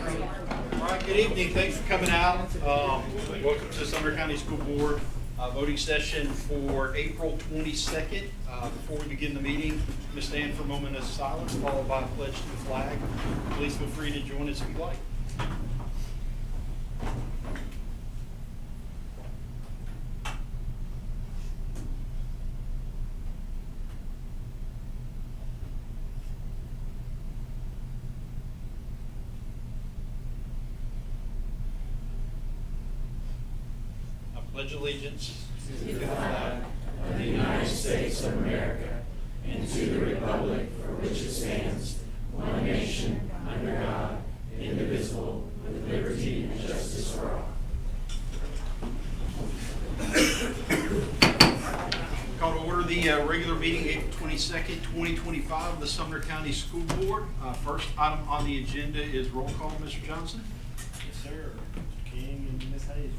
All right, good evening. Thanks for coming out. Welcome to Sumner County School Board voting session for April 22nd. Before we begin the meeting, I'm going to stand for a moment of silence, followed by a pledge to the flag. Please feel free to join us if you'd like. Pledge allegiance to the flag of the United States of America and to the republic for which it stands, one nation, under God, indivisible, with liberty and justice for all. Call to order the regular meeting, April 22nd, 2025 of the Sumner County School Board. First item on the agenda is roll call. Mr. Johnson. Yes, sir. Mr. King and Ms. Hayes.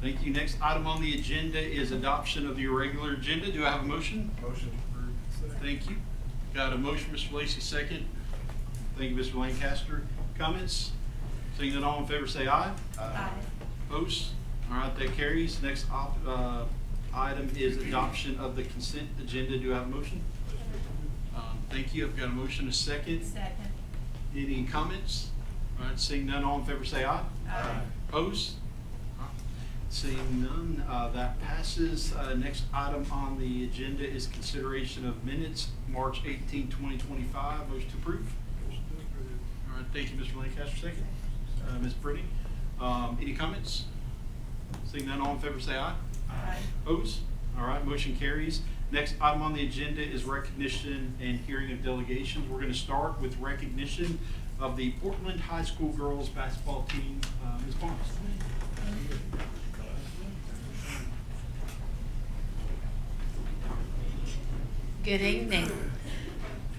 Thank you. Next item on the agenda is adoption of the irregular agenda. Do I have a motion? Motion approved. Thank you. Got a motion, Mr. Lacy, second. Thank you, Mr. Lancaster. Comments? Seeing none, all in favor say aye. Aye. Opposed? All right, that carries. Next item is adoption of the consent agenda. Do I have a motion? Thank you. I've got a motion, a second. Second. Any comments? All right, seeing none, all in favor say aye. Aye. Opposed? Seeing none, that passes. Next item on the agenda is consideration of minutes, March 18, 2025. Motion to approve. All right, thank you, Mr. Lancaster. Second. Ms. Brittany. Any comments? Seeing none, all in favor say aye. Aye. Opposed? All right, motion carries. Next item on the agenda is recognition and hearing of delegations. We're going to start with recognition of the Portland High School girls basketball team. Ms. Barnes. Good evening.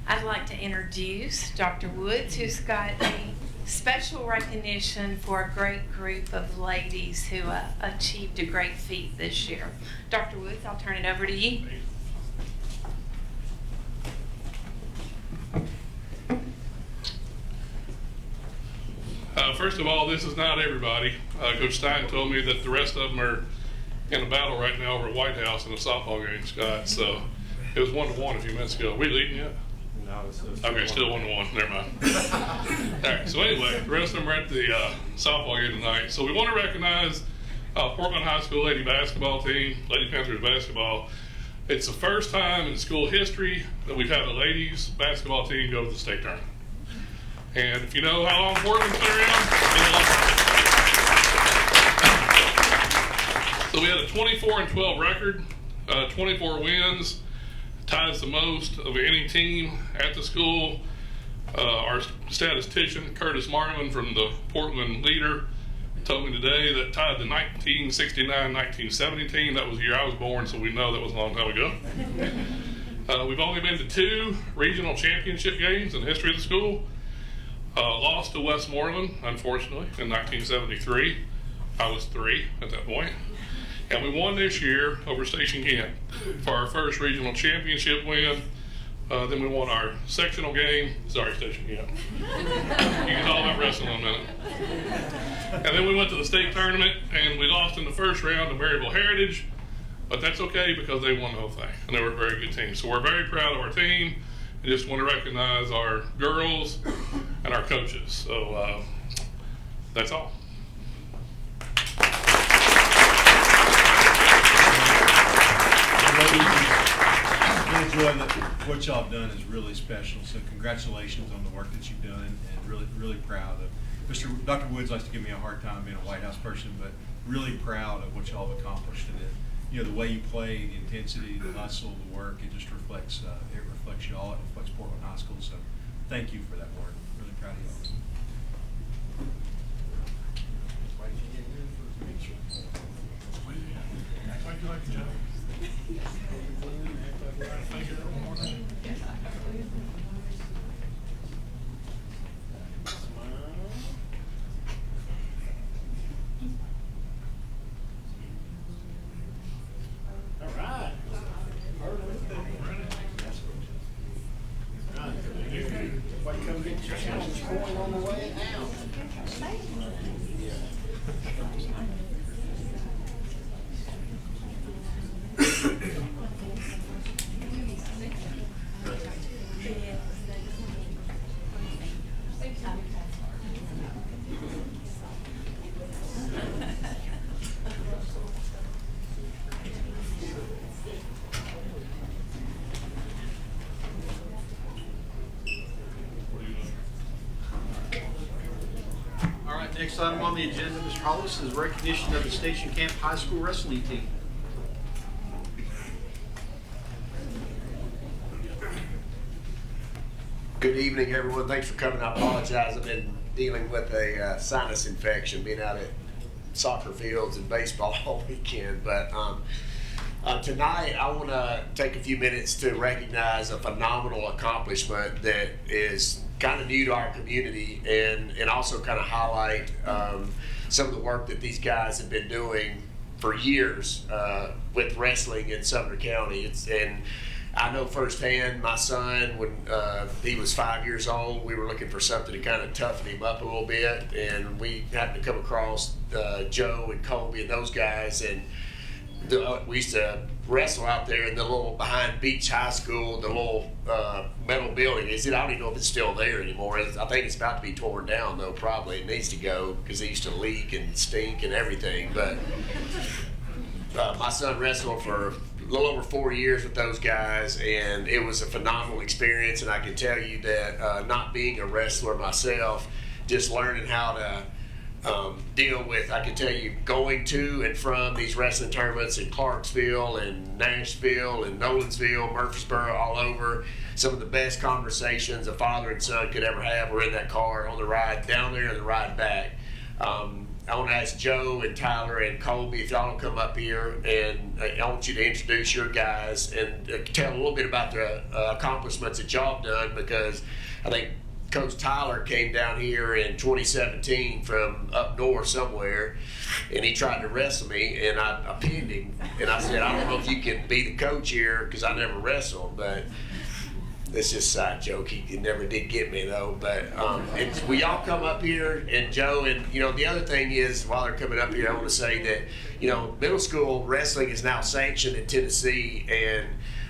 I'd like to introduce Dr. Woods, who's got a special recognition for a great group of ladies who achieved a great feat this year. Dr. Woods, I'll turn it over to you. First of all, this is not everybody. Coach Stein told me that the rest of them are in a battle right now over at White House in a softball game, Scott. So it was 1-1 a few minutes ago. Are we leading yet? No, it's Okay, still 1-1. Never mind. All right. So anyway, the rest of them are at the softball game tonight. So we want to recognize Portland High School Lady basketball team, Lady Panthers basketball. It's the first time in school history that we've had a ladies basketball team go to the state tournament. And if you know how long Portland's been around, it's a long time. So we had a 24-12 record, 24 wins, ties the most of any team at the school. Our statistician, Curtis Marlin from the Portland Leader, told me today that tied the 1969-1970 team. That was the year I was born, so we know that was a long time ago. We've only been to 2 regional championship games in the history of the school. Lost to Westmoreland, unfortunately, in 1973. I was 3 at that point. And we won this year over Station Kent for our first regional championship win. Then we won our sectional game. Sorry, Station Kent. You can talk about wrestling in a minute. And then we went to the state tournament, and we lost in the first round to Maryville Heritage. But that's okay because they won the whole thing, and they were a very good team. So we're very proud of our team. I just want to recognize our girls and our coaches. So that's all. I enjoy that what y'all have done is really special. So congratulations on the work that you've done, and really proud of. Dr. Woods likes to give me a hard time being a White House person, but really proud of what y'all have accomplished. And you know, the way you play, the intensity, the hustle, the work, it just reflects y'all. It reflects Portland High School. So thank you for that work. Really proud of y'all. All right. Everybody come get your chances going on the way out. All right, next item on the agenda, Mr. Hollis, is recognition of the Station Camp High School wrestling team. Good evening, everyone. Thanks for coming. I apologize. I've been dealing with a sinus infection, being out at soccer fields and baseball all weekend. But tonight, I want to take a few minutes to recognize a phenomenal accomplishment that is kind of new to our community, and also kind of highlight some of the work that these guys have been doing for years with wrestling in Sumner County. And I know firsthand, my son, when he was 5 years old, we were looking for something to kind of toughen him up a little bit, and we happened to come across Joe and Colby and those guys, and we used to wrestle out there in the little behind Beach High School, the little metal building. I don't even know if it's still there anymore. I think it's about to be torn down, though. Probably it needs to go because it used to leak and stink and everything. But my son wrestled for a little over 4 years with those guys, and it was a phenomenal experience. And I can tell you that not being a wrestler myself, just learning how to deal with, I can tell you, going to and from these wrestling tournaments in Clarksville and Nashville and Nolensville, Murfreesboro, all over. Some of the best conversations a father and son could ever have were in that car on the ride down there and the ride back. I want to ask Joe and Tyler and Colby if y'all will come up here, and I want you to introduce your guys and tell a little bit about the accomplishments that y'all have done, because I think Coach Tyler came down here in 2017 from up north somewhere, and he tried to wrestle me, and I pinned him, and I said, I don't know if you can be the coach here because I never wrestled, but it's just a side joke. He never did get me though. But we all come up here, and Joe, and the other thing is, while they're coming up here, I want to say that middle school wrestling is now sanctioned in Tennessee, and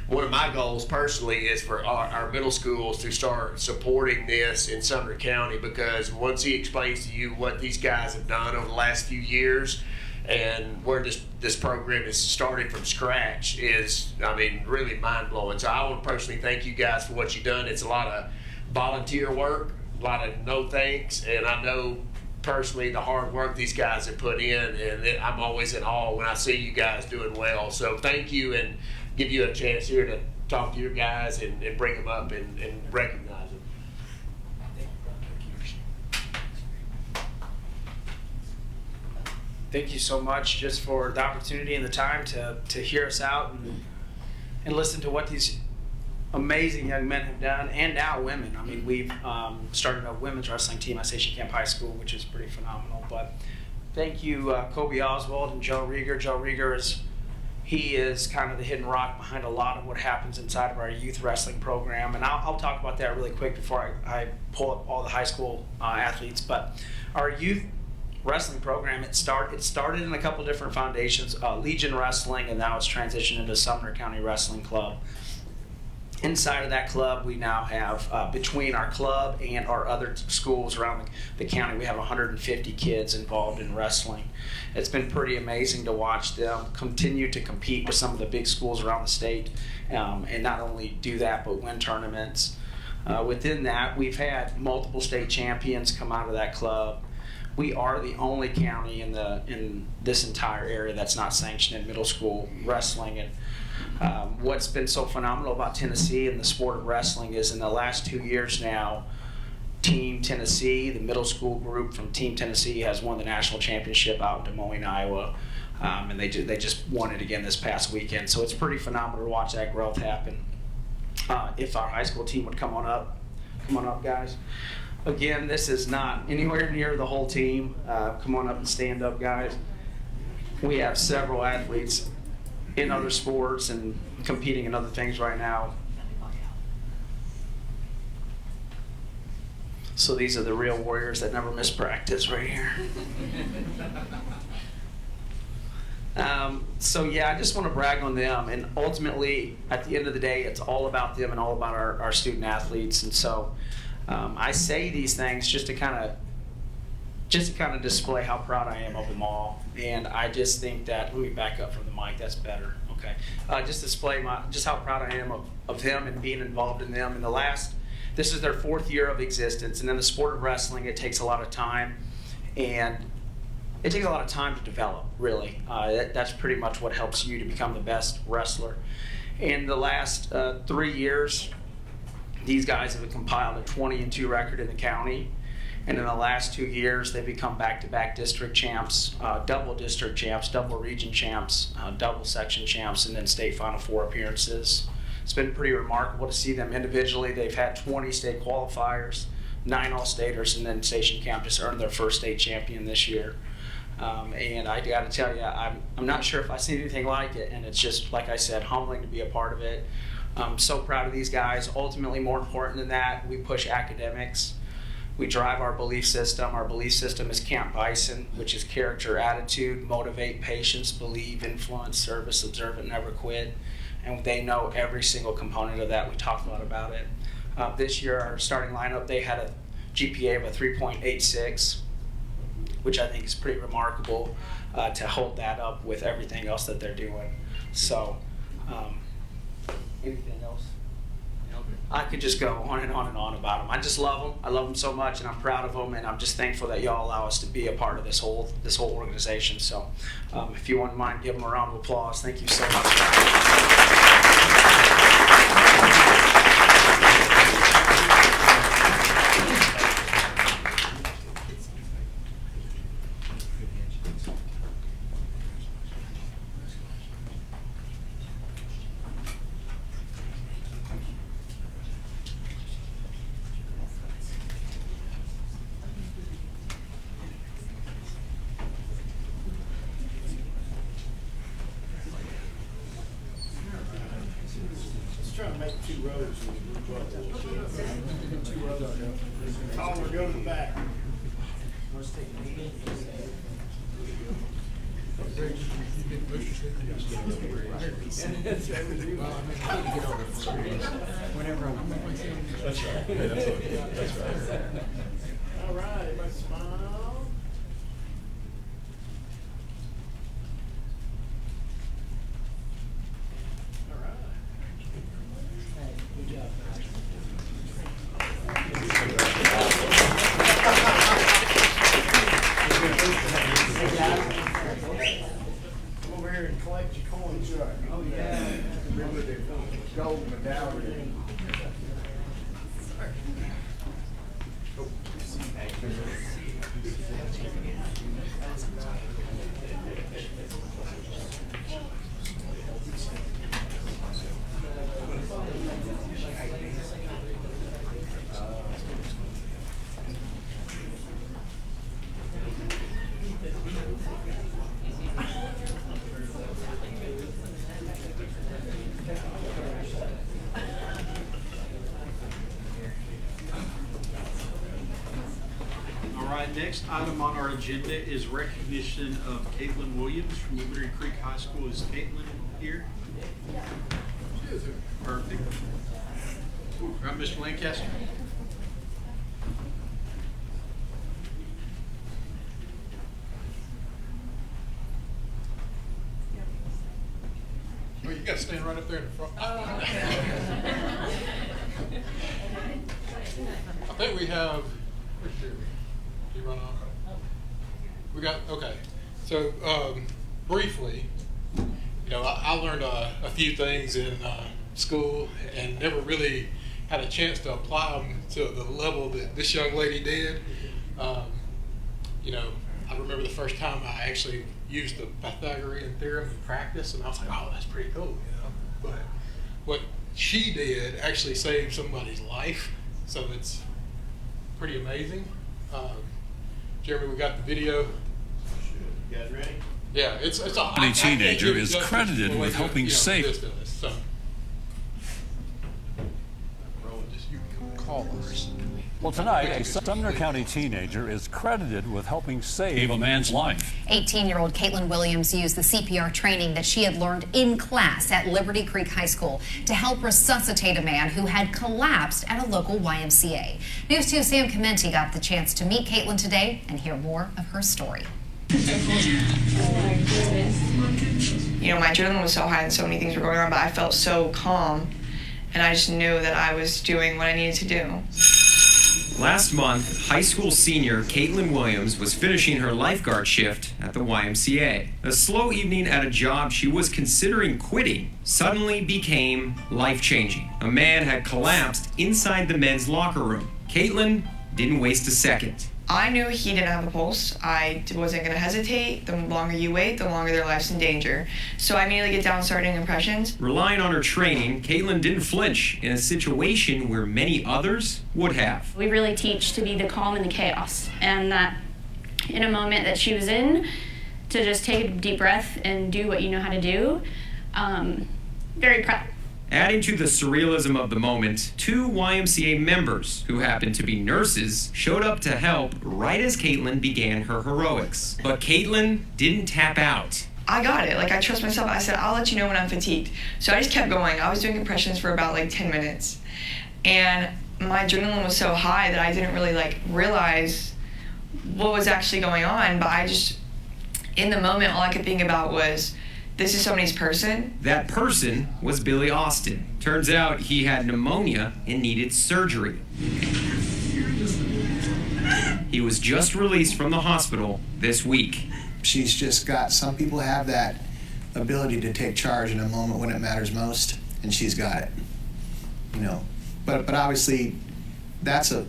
one of my goals personally is for our middle schools to start supporting this in Sumner County, because once he explains to you what these guys have done over the last few years and where this program is started from scratch is, really mind-blowing. So I want to personally thank you guys for what you've done. It's a lot of volunteer work, a lot of no thanks, and I know personally the hard work these guys have put in, and I'm always in awe when I see you guys doing well. So thank you, and give you a chance here to talk to your guys and bring them up and recognize them. Thank you so much just for the opportunity and the time to hear us out and listen to what these amazing young men have done, and now women. We've started a women's wrestling team at Station Camp High School, which is pretty phenomenal. But thank you, Kobe Oswald and Joe Rieger. Joe Rieger is kind of the hidden rock behind a lot of what happens inside of our youth wrestling program. And I'll talk about that really quick before I pull up all the high school athletes. But our youth wrestling program, it started in a couple different foundations, Legion Wrestling, and now it's transitioned into Sumner County Wrestling Club. Inside of that club, we now have, between our club and our other schools around the county, we have 150 kids involved in wrestling. It's been pretty amazing to watch them continue to compete with some of the big schools around the state, and not only do that, but win tournaments. Within that, we've had multiple state champions come out of that club. We are the only county in this entire area that's not sanctioned in middle school wrestling. And what's been so phenomenal about Tennessee and the sport of wrestling is in the last 2 years now, Team Tennessee, the middle school group from Team Tennessee, has won the national championship out in Des Moines, Iowa. And they just won it again this past weekend. So it's pretty phenomenal to watch that growth happen. If our high school team would come on up, guys. Again, this is not anywhere near the whole team. Come on up and stand up, guys. We have several athletes in other sports and competing in other things right now. So these are the real warriors that never miss practice right here. So yeah, I just want to brag on them, and ultimately, at the end of the day, it's all about them and all about our student athletes. And so I say these things just to kind of display how proud I am of them all. And I just think that, let me back up from the mic, that's better. Okay, just display just how proud I am of them and being involved in them. This is their 4th year of existence, and in the sport of wrestling, it takes a lot of time, and it takes a lot of time to develop, really. That's pretty much what helps you to become the best wrestler. In the last 3 years, these guys have compiled a 20-2 record in the county. And in the last 2 years, they've become back-to-back district champs, double district champs, double region champs, double section champs, and then state Final Four appearances. It's been pretty remarkable to see them individually. They've had 20 state qualifiers, 9 all-staters, and then Station Camp just earned their first state champion this year. And I got to tell you, I'm not sure if I've seen anything like it, and it's just, like I said, humbling to be a part of it. I'm so proud of these guys. Ultimately, more important than that, we push academics. We drive our belief system. Our belief system is Camp Bison, which is character, attitude, motivate, patience, believe, influence, service, observe, and never quit. And they know every single component of that. We talked a lot about it. This year, our starting lineup, they had a GPA of a 3.86, which I think is pretty remarkable to hold that up with everything else that they're doing. So, anything else? I could just go on and on and on about them. I just love them. I love them so much, and I'm proud of them, and I'm just thankful that y'all allow us to be a part of this whole organization. So, if you wouldn't mind, give them a round of applause. Thank you so much. Trying to make 2 rows when you move up a little bit. 2 rows. Caller, go to the back. That's right. Yeah, that's okay. That's right. All right, everybody smile. All right. Good job. Come over here and collect your coins. Oh, yeah. Remember the gold medallion. All right, next item on our agenda is recognition of Caitlin Williams from Woodbury Creek High School. Is Caitlin here? Perfect. All right, Mr. Lancaster. Well, you got to stand right up there in the front. I think we have. Where's Jeremy? Did he run off? We got okay. So briefly, I learned a few things in school and never really had a chance to apply them to the level that this young lady did. I remember the first time I actually used the Pythagorean theorem in practice, and I was like, "Oh, that's pretty cool," But what she did actually saved somebody's life, so it's pretty amazing. Jeremy, we got the video. You guys ready? Yeah, it's a A teenager is credited with helping save. Roland, just you call us. Well, tonight, a Sumner County teenager is credited with helping save a man's life. 18-year-old Caitlin Williams used the CPR training that she had learned in class at Liberty Creek High School to help resuscitate a man who had collapsed at a local YMCA. News 2's Sam Commenti got the chance to meet Caitlin today and hear more of her story. You know, my adrenaline was so high and so many things were going on, but I felt so calm, and I just knew that I was doing what I needed to do. Last month, high school senior Caitlin Williams was finishing her lifeguard shift at the YMCA. A slow evening at a job she was considering quitting suddenly became life-changing. A man had collapsed inside the men's locker room. Caitlin didn't waste a second. I knew he didn't have a pulse. I wasn't going to hesitate. The longer you wait, the longer their life's in danger. So I immediately get down starting impressions. Relying on her training, Caitlin didn't flinch in a situation where many others would have. We really teach to be the calm in the chaos, and that in a moment that she was in, to just take a deep breath and do what you know how to do. Very proud. Adding to the surrealism of the moment, 2 YMCA members, who happened to be nurses, showed up to help right as Caitlin began her heroics. But Caitlin didn't tap out. I got it. Like, I trust myself. I said, I'll let you know when I'm fatigued. So I just kept going. I was doing compressions for about like 10 minutes. And my adrenaline was so high that I didn't really realize what was actually going on. But I just, in the moment, all I could think about was, this is somebody's person. That person was Billy Austin. Turns out he had pneumonia and needed surgery. He was just released from the hospital this week. She's just got, some people have that ability to take charge in a moment when it matters most, and she's got it. You know, but obviously that's an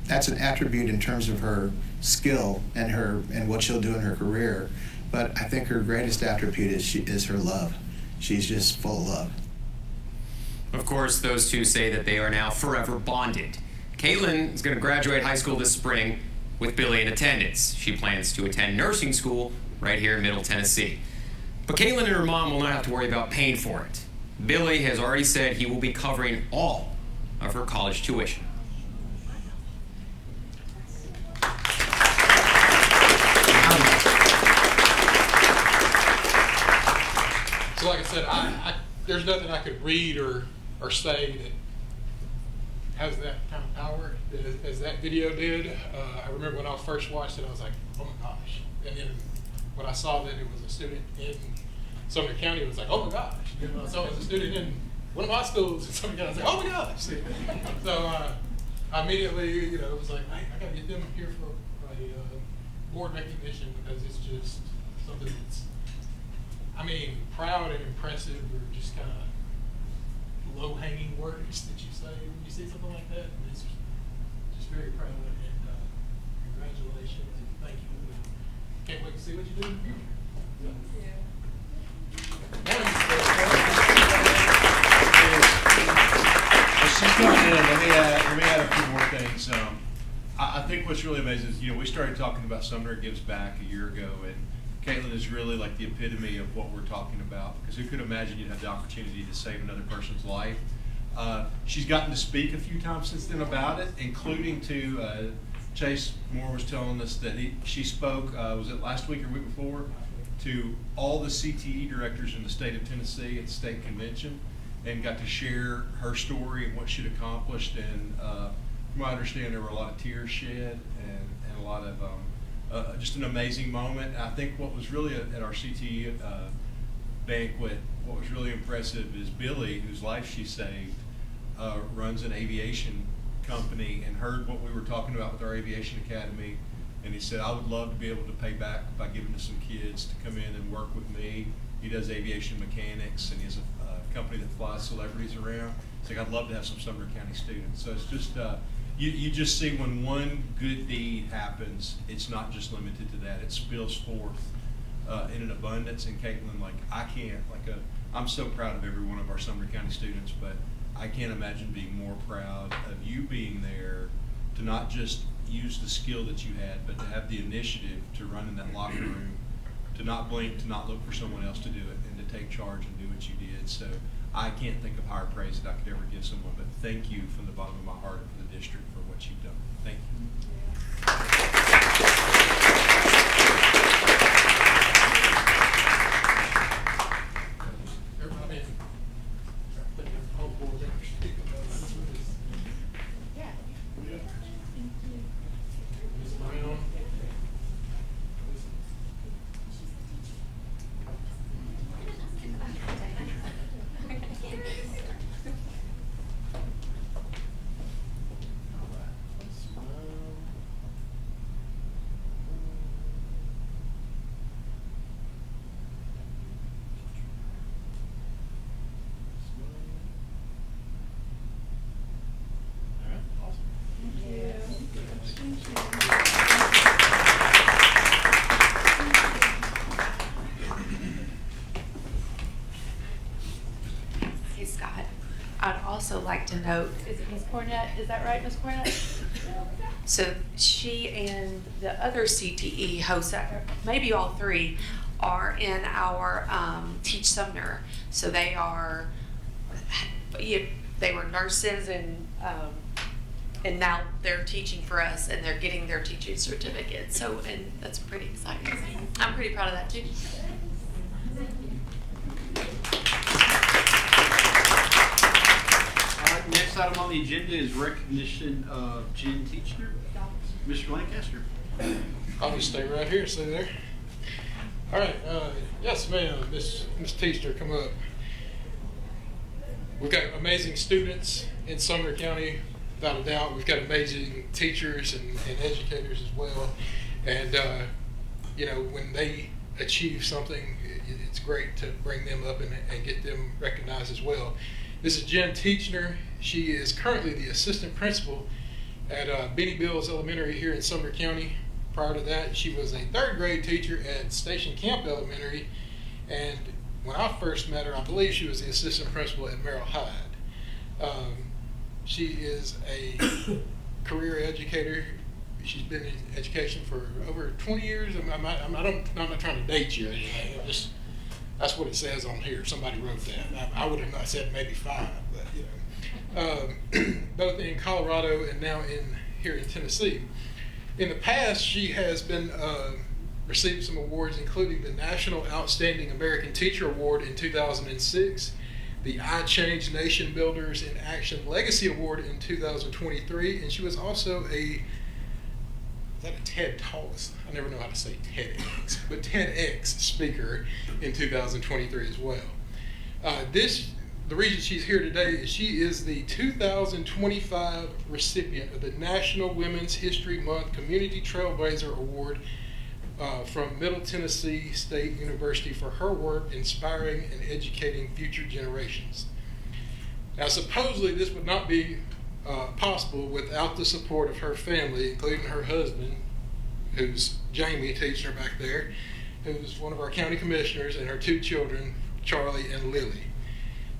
attribute in terms of her skill and what she'll do in her career. But I think her greatest attribute is her love. She's just full of love. Of course, those two say that they are now forever bonded. Caitlin is going to graduate high school this spring with Billy in attendance. She plans to attend nursing school right here in Middle Tennessee. But Caitlin and her mom will not have to worry about paying for it. Billy has already said he will be covering all of her college tuition. So like I said, there's nothing I could read or say that has that kind of power as that video did. I remember when I first watched it, I was like, oh my gosh. And then when I saw that it was a student in Sumner County, it was like, oh my gosh. You know, so it was a student in one of my schools in Sumner County, I was like, oh my gosh. So I immediately, it was like, I gotta get them here for a board recognition, because it's just something that's, proud and impressive are just kind of low-hanging words that you say when you see something like that. And it's just very proud, and congratulations and thank you. Can't wait to see what you do in the future. She's coming in. Let me add a few more things. I think what's really amazing is, we started talking about Sumner Gives Back a year ago, and Caitlin is really like the epitome of what we're talking about, because who could imagine you'd have the opportunity to save another person's life. She's gotten to speak a few times since then about it, including to Chase Moore was telling us that she spoke, was it last week or week before, to all the CTE directors in the state of Tennessee at the state convention, and got to share her story and what she'd accomplished. And from what I understand, there were a lot of tears shed and a lot of just an amazing moment. I think what was really at our CTE banquet, what was really impressive is Billy, whose life she saved, runs an aviation company, and heard what we were talking about with our aviation academy, and he said, I would love to be able to pay back by giving to some kids to come in and work with me. He does aviation mechanics, and he has a company that flies celebrities around. So I'd love to have some Sumner County students. So it's just, you just see when one good deed happens, it's not just limited to that. It spills forth in an abundance. And Caitlin, I'm so proud of every one of our Sumner County students, but I can't imagine being more proud of you being there to not just use the skill that you had, but to have the initiative to run in that locker room, to not blink, to not look for someone else to do it, and to take charge and do what you did. So I can't think of higher praise that I could ever give someone, but thank you from the bottom of my heart for the district for what you've done. Thank you. Everybody, put your whole board there. Ms. Brown. Hey, Scott, I'd also like to note, is it Ms. Cornett? Is that right, Ms. Cornett? So she and the other CTE hosts, maybe all three, are in our Teach Sumner. So they are, they were nurses and now they're teaching for us and they're getting their teaching certificate. So, and that's pretty exciting. I'm pretty proud of that too. All right, next item on the agenda is recognition of Jen Teachner. Mr. Lancaster. I'll just stay right here, stay there. All right, yes ma'am, Miss Teachner, come up. We've got amazing students in Sumner County, without a doubt. We've got amazing teachers and educators as well. And, you know, when they achieve something, it's great to bring them up and get them recognized as well. This is Jen Teachner. She is currently the assistant principal at Benny Bills Elementary here in Sumner County. Prior to that, she was a third grade teacher at Station Camp Elementary. And when I first met her, I believe she was the assistant principal at Merrill Hyde. She is a career educator. She's been in education for over 20 years. I'm not trying to date you or anything. That's what it says on here. Somebody wrote that. I would have not said maybe 5, but you know. Both in Colorado and now here in Tennessee. In the past, she has been received some awards, including the National Outstanding American Teacher Award in 2006, the I Change Nation Builders in Action Legacy Award in 2023, and she was also a TED Talks? I never know how to say TEDx, but TEDx speaker in 2023 as well. The reason she's here today is she is the 2025 recipient of the National Women's History Month Community Trailblazer Award from Middle Tennessee State University for her work inspiring and educating future generations. Now, supposedly this would not be possible without the support of her family, including her husband, who's Jamie Teachner back there, who's one of our county commissioners, and her 2 children, Charlie and Lily.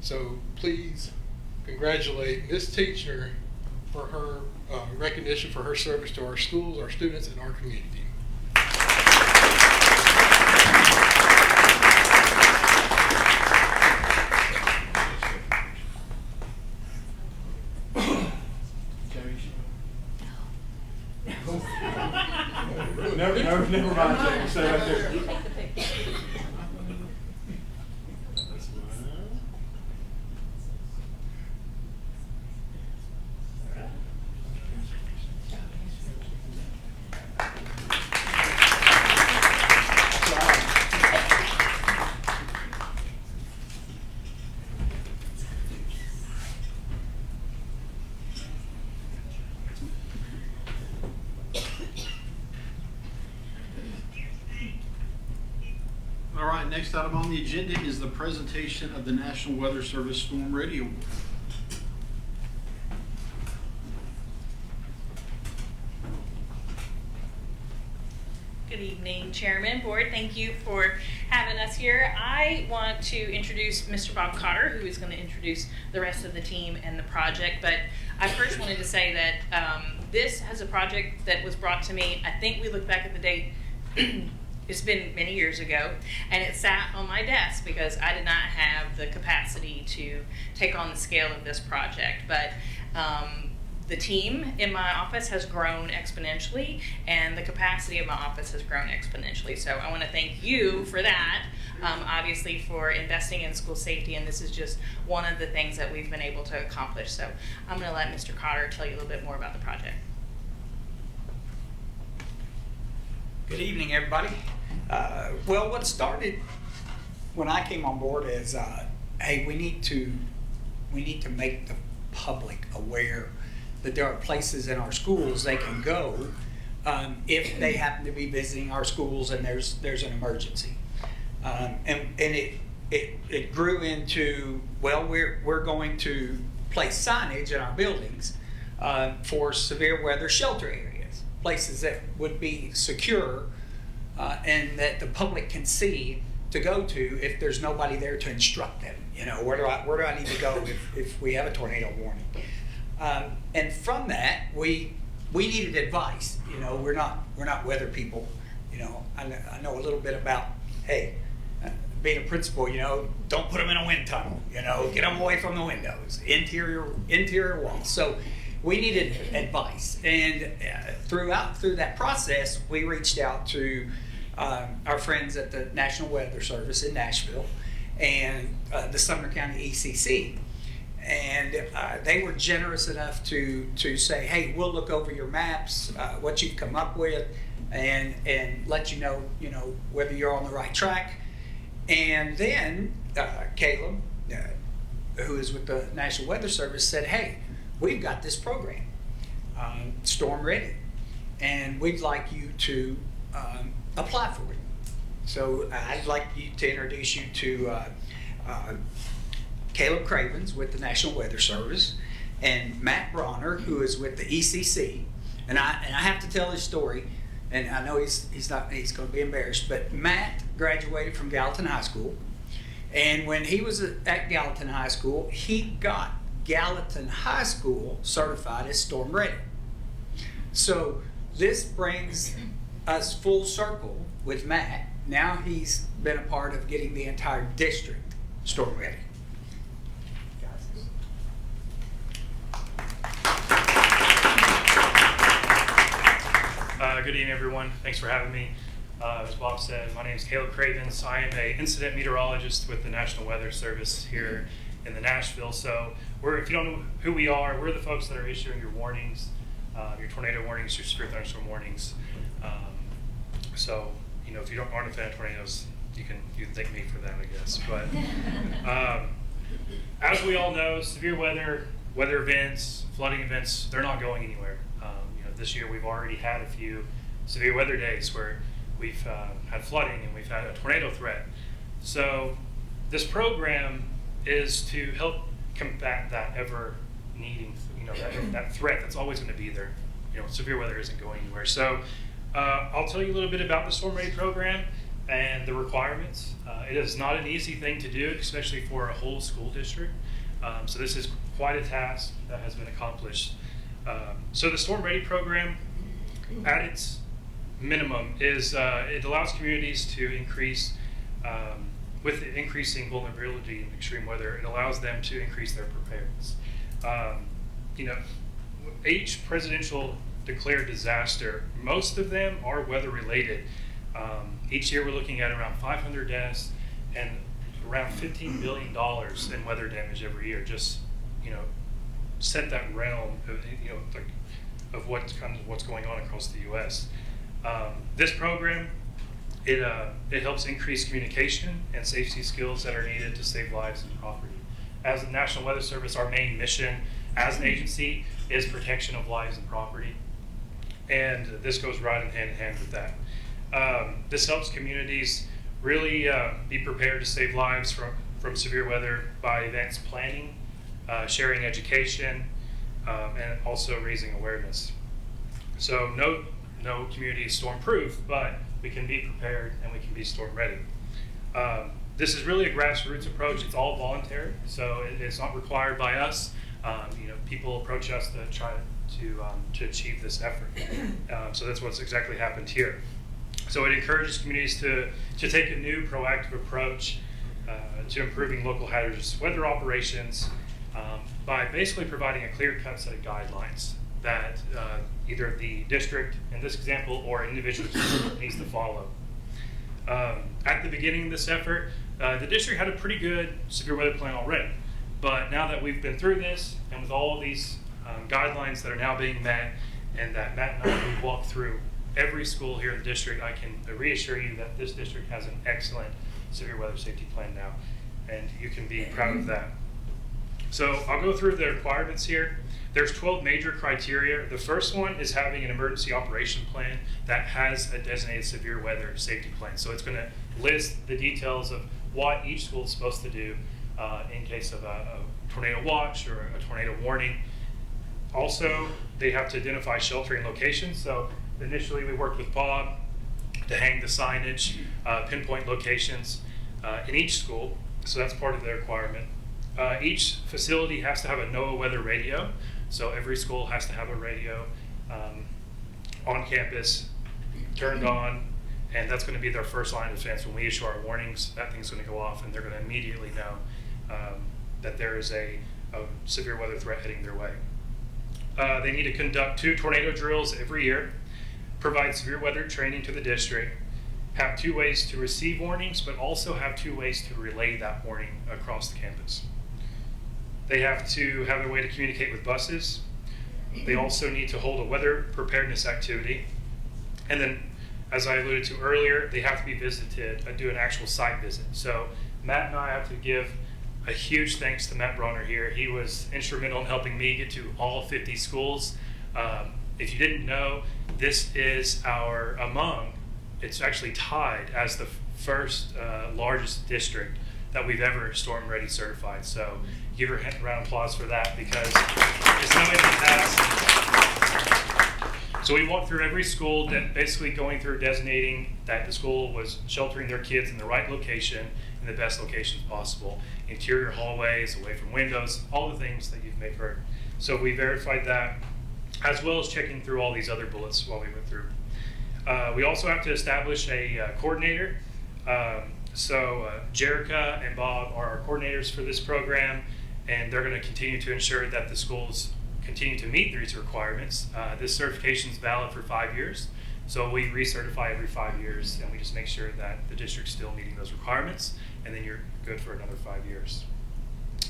So please congratulate Ms. Teachner for her recognition for her service to our schools, our students, and our community. Never mind, Jamie. Stay right there. All right, next item on the agenda is the presentation of the National Weather Service Storm Radio Award. Good evening, Chairman, Board. Thank you for having us here. I want to introduce Mr. Bob Cotter, who is going to introduce the rest of the team and the project. But I first wanted to say that this has a project that was brought to me. I think we look back at the date. It's been many years ago, and it sat on my desk because I did not have the capacity to take on the scale of this project. But the team in my office has grown exponentially, and the capacity of my office has grown exponentially. So I want to thank you for that, obviously for investing in school safety, and this is just one of the things that we've been able to accomplish. So I'm going to let Mr. Cotter tell you a little bit more about the project. Good evening, everybody. Well, what started when I came on board is, hey, we need to make the public aware that there are places in our schools they can go if they happen to be visiting our schools and there's an emergency. And it grew into, well, we're going to place signage in our buildings for severe weather shelter areas, places that would be secure and that the public can see to go to if there's nobody there to instruct them. You know, where do I need to go if we have a tornado warning? And from that, we needed advice. You know, we're not weather people. You know, I know a little bit about, hey, being a principal, you know, don't put them in a wind tunnel. You know, get them away from the windows, interior walls. So we needed advice, and through that process, we reached out to our friends at the National Weather Service in Nashville and the Sumner County ECC. And they were generous enough to say, hey, we'll look over your maps, what you've come up with, and let you know whether you're on the right track. And then Caleb, who is with the National Weather Service, said, hey, we've got this program, Storm Ready, and we'd like you to apply for it. So I'd like to introduce you to Caleb Cravens with the National Weather Service, and Matt Bronner, who is with the ECC. And I have to tell his story, and I know he's going to be embarrassed, but Matt graduated from Gallatin High School, and when he was at Gallatin High School, he got Gallatin High School certified as Storm Ready. So this brings us full circle with Matt. Now he's been a part of getting the entire district Storm Ready. Good evening, everyone. Thanks for having me. As Bob said, my name is Caleb Cravens. I am an incident meteorologist with the National Weather Service here in the Nashville. So if you don't know who we are, we're the folks that are issuing your warnings, your tornado warnings, your severe thunderstorm warnings. So, you know, if you aren't a fan of tornadoes, you can thank me for that, I guess. But as we all know, severe weather events, flooding events, they're not going anywhere. This year we've already had a few severe weather days where we've had flooding and we've had a tornado threat. So this program is to help combat that ever needing, that threat that's always going to be there. Severe weather isn't going anywhere. So I'll tell you a little bit about the Storm Ready program and the requirements. It is not an easy thing to do, especially for a whole school district. So this is quite a task that has been accomplished. So the Storm Ready program, at its minimum, is it allows communities to increase, with the increasing vulnerability in extreme weather, it allows them to increase their preparedness. Each presidential declared disaster, most of them are weather related. Each year we're looking at around 500 deaths and around $15 billion in weather damage every year. Just, set that realm of what's going on across the U.S. This program, it helps increase communication and safety skills that are needed to save lives and property. As the National Weather Service, our main mission as an agency is protection of lives and property, and this goes right hand in hand with that. This helps communities really be prepared to save lives from severe weather by events planning, sharing education, and also raising awareness. So no community is storm proof, but we can be prepared and we can be storm ready. This is really a grassroots approach. It's all voluntary, so it's not required by us. People approach us to try to achieve this effort. So that's what's exactly happened here. So it encourages communities to take a new proactive approach to improving local hazardous weather operations by basically providing a clear-cut set of guidelines that either the district, in this example, or individual student needs to follow. At the beginning of this effort, the district had a pretty good severe weather plan already. But now that we've been through this, and with all of these guidelines that are now being met, and that Matt and I have walked through every school here in the district, I can reassure you that this district has an excellent severe weather safety plan now, and you can be proud of that. So I'll go through the requirements here. There's 12 major criteria. The first one is having an emergency operation plan that has a designated severe weather safety plan. So it's going to list the details of what each school is supposed to do in case of a tornado watch or a tornado warning. Also, they have to identify sheltering locations. So initially we worked with Bob to hang the signage, pinpoint locations in each school. So that's part of the requirement. Each facility has to have a NOAA weather radio. So every school has to have a radio on campus, turned on, and that's going to be their first line of defense. When we issue our warnings, that thing's going to go off, and they're going to immediately know that there is a severe weather threat heading their way. They need to conduct 2 tornado drills every year, provide severe weather training to the district, have 2 ways to receive warnings, but also have 2 ways to relay that warning across the campus. They have to have a way to communicate with buses. They also need to hold a weather preparedness activity. And then, as I alluded to earlier, they have to be visited, do an actual site visit. So Matt and I have to give a huge thanks to Matt Bronner here. He was instrumental in helping me get to all 50 schools. If you didn't know, this is it's actually tied as the first largest district that we've ever Storm Ready certified. So give her a round of applause for that, because it's no easy task. So we walked through every school, basically going through designating that the school was sheltering their kids in the right location, in the best locations possible. Interior hallways, away from windows, all the things that you've may heard. So we verified that, as well as checking through all these other bullets while we went through. We also have to establish a coordinator. Jerica and Bob are our coordinators for this program, and they're going to continue to ensure that the schools continue to meet these requirements. This certification is valid for 5 years, so we recertify every 5 years, and we just make sure that the district's still meeting those requirements, and then you're good for another 5 years.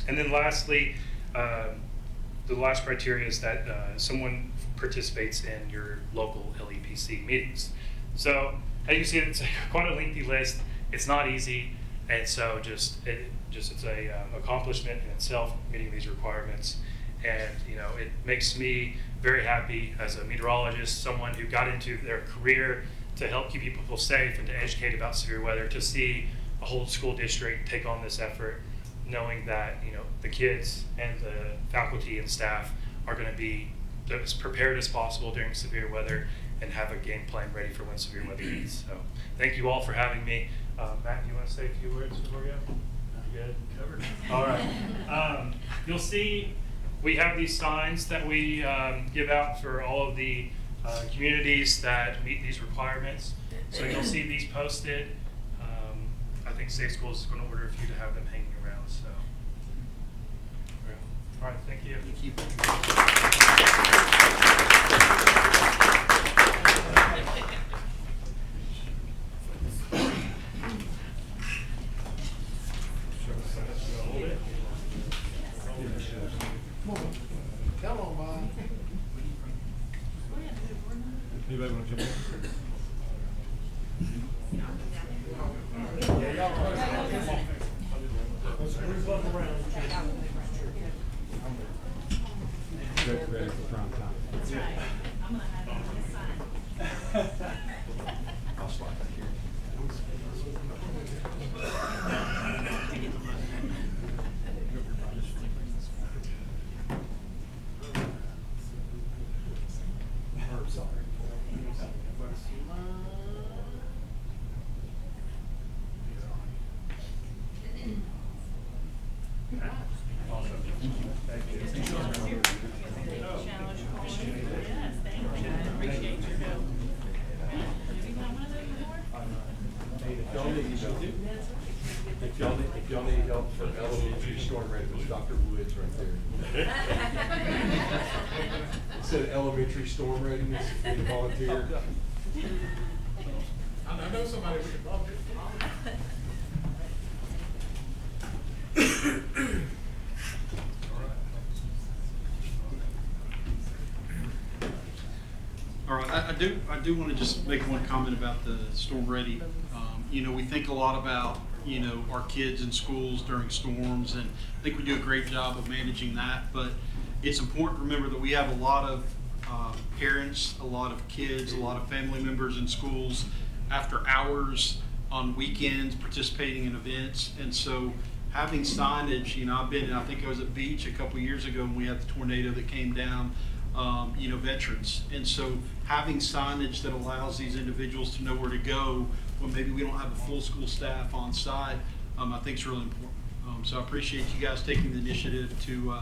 And then lastly, the last criteria is that someone participates in your local LEPC meetings. So as you see, it's quite a lengthy list. It's not easy, and so it's a accomplishment in itself, meeting these requirements. And it makes me very happy as a meteorologist, someone who got into their career to help keep people safe and to educate about severe weather, to see a whole school district take on this effort, knowing that the kids and the faculty and staff are going to be as prepared as possible during severe weather and have a game plan ready for when severe weather hits. So thank you all for having me. Matt, do you want to say a few words before we go? You good? Covered? All right. You'll see we have these signs that we give out for all of the communities that meet these requirements. So you'll see these posted. I think Safe Schools is going to order a few to have them hanging around. So, all right, thank you. Thank you. Come on, Bob. Anybody want to jump in? Yeah, y'all come on. Let's group up around. Get ready for prime time. That's right. I'm gonna have a sign. I'll slide back here. If y'all need help for elementary storm ready, Dr. Woods right there. Said elementary storm readiness, if you volunteer. I know somebody we can volunteer. All right, I do want to just make one comment about the Storm Ready. You know, we think a lot about, you know, our kids in schools during storms, and I think we do a great job of managing that, but it's important to remember that we have a lot of parents, a lot of kids, a lot of family members in schools after hours, on weekends, participating in events, and so having signage, you know, I think I was at Beach a couple years ago when we had the tornado that came down, you know, veterans. And so having signage that allows these individuals to know where to go when maybe we don't have a full school staff on site, I think is really important. So I appreciate you guys taking the initiative to,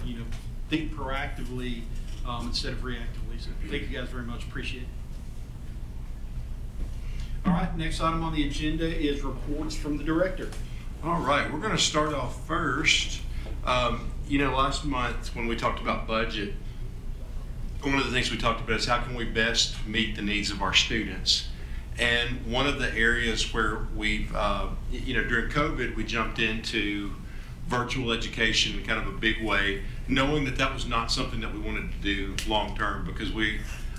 you know, think proactively instead of reactively. So thank you guys very much. Appreciate it. All right, next item on the agenda is reports from the director. All right, we're going to start off first. You know, last month when we talked about budget, one of the things we talked about is how can we best meet the needs of our students. And one of the areas where we've, you know, during COVID, we jumped into virtual education in kind of a big way, knowing that that was not something that we wanted to do long term, because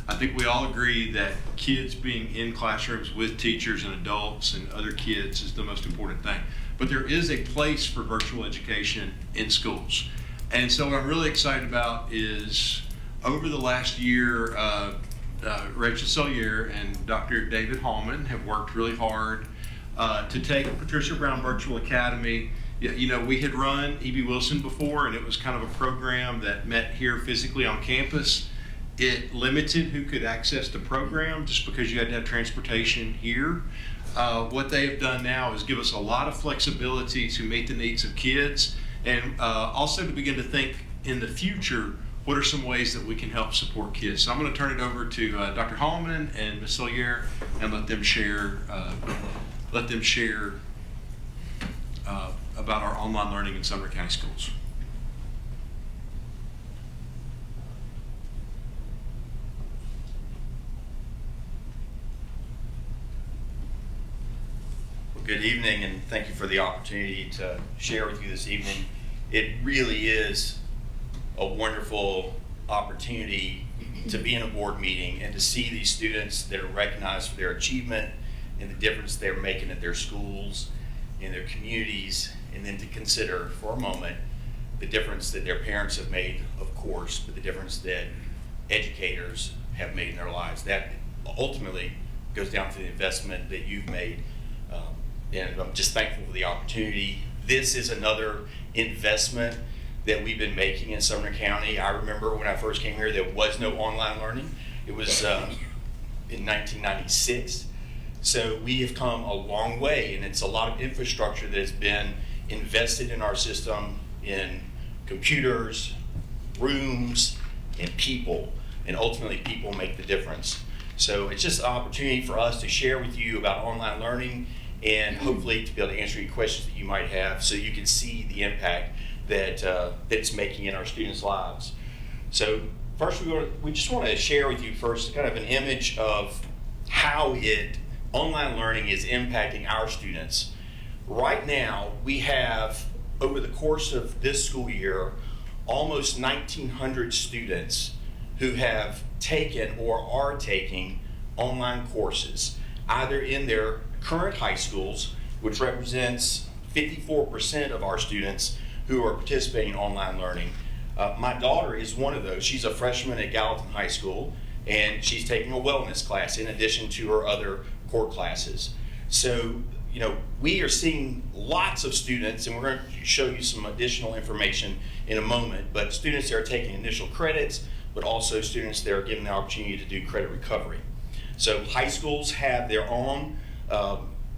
I think we all agree that kids being in classrooms with teachers and adults and other kids is the most important thing. But there is a place for virtual education in schools. And so what I'm really excited about is over the last year, Rachel Sellier and Dr. David Hallman have worked really hard to take Patricia Brown Virtual Academy. You know, we had run E.B. Wilson before, and it was kind of a program that met here physically on campus. It limited who could access the program just because you had to have transportation here. What they have done now is give us a lot of flexibility to meet the needs of kids, and also to begin to think in the future, what are some ways that we can help support kids? So I'm going to turn it over to Dr. Hallman and Ms. Sellier and let them share about our online learning in Sumner County schools. Good evening, and thank you for the opportunity to share with you this evening. It really is a wonderful opportunity to be in a board meeting and to see these students that are recognized for their achievement and the difference they're making at their schools, in their communities, and then to consider for a moment the difference that their parents have made, of course, but the difference that educators have made in their lives. That ultimately goes down to the investment that you've made. And I'm just thankful for the opportunity. This is another investment that we've been making in Sumner County. I remember when I first came here, there was no online learning. It was in 1996. So we have come a long way, and it's a lot of infrastructure that has been invested in our system, in computers, rooms, and people. And ultimately, people make the difference. So it's just an opportunity for us to share with you about online learning, and hopefully to be able to answer any questions that you might have so you can see the impact that it's making in our students' lives. So first, we just want to share with you first kind of an image of how online learning is impacting our students. Right now, we have, over the course of this school year, almost 1,900 students who have taken or are taking online courses, either in their current high schools, which represents 54% of our students who are participating in online learning. My daughter is one of those. She's a freshman at Gallatin High School, and she's taking a wellness class in addition to her other core classes. So, you know, we are seeing lots of students, and we're going to show you some additional information in a moment, but students that are taking initial credits, but also students that are given the opportunity to do credit recovery. So high schools have their own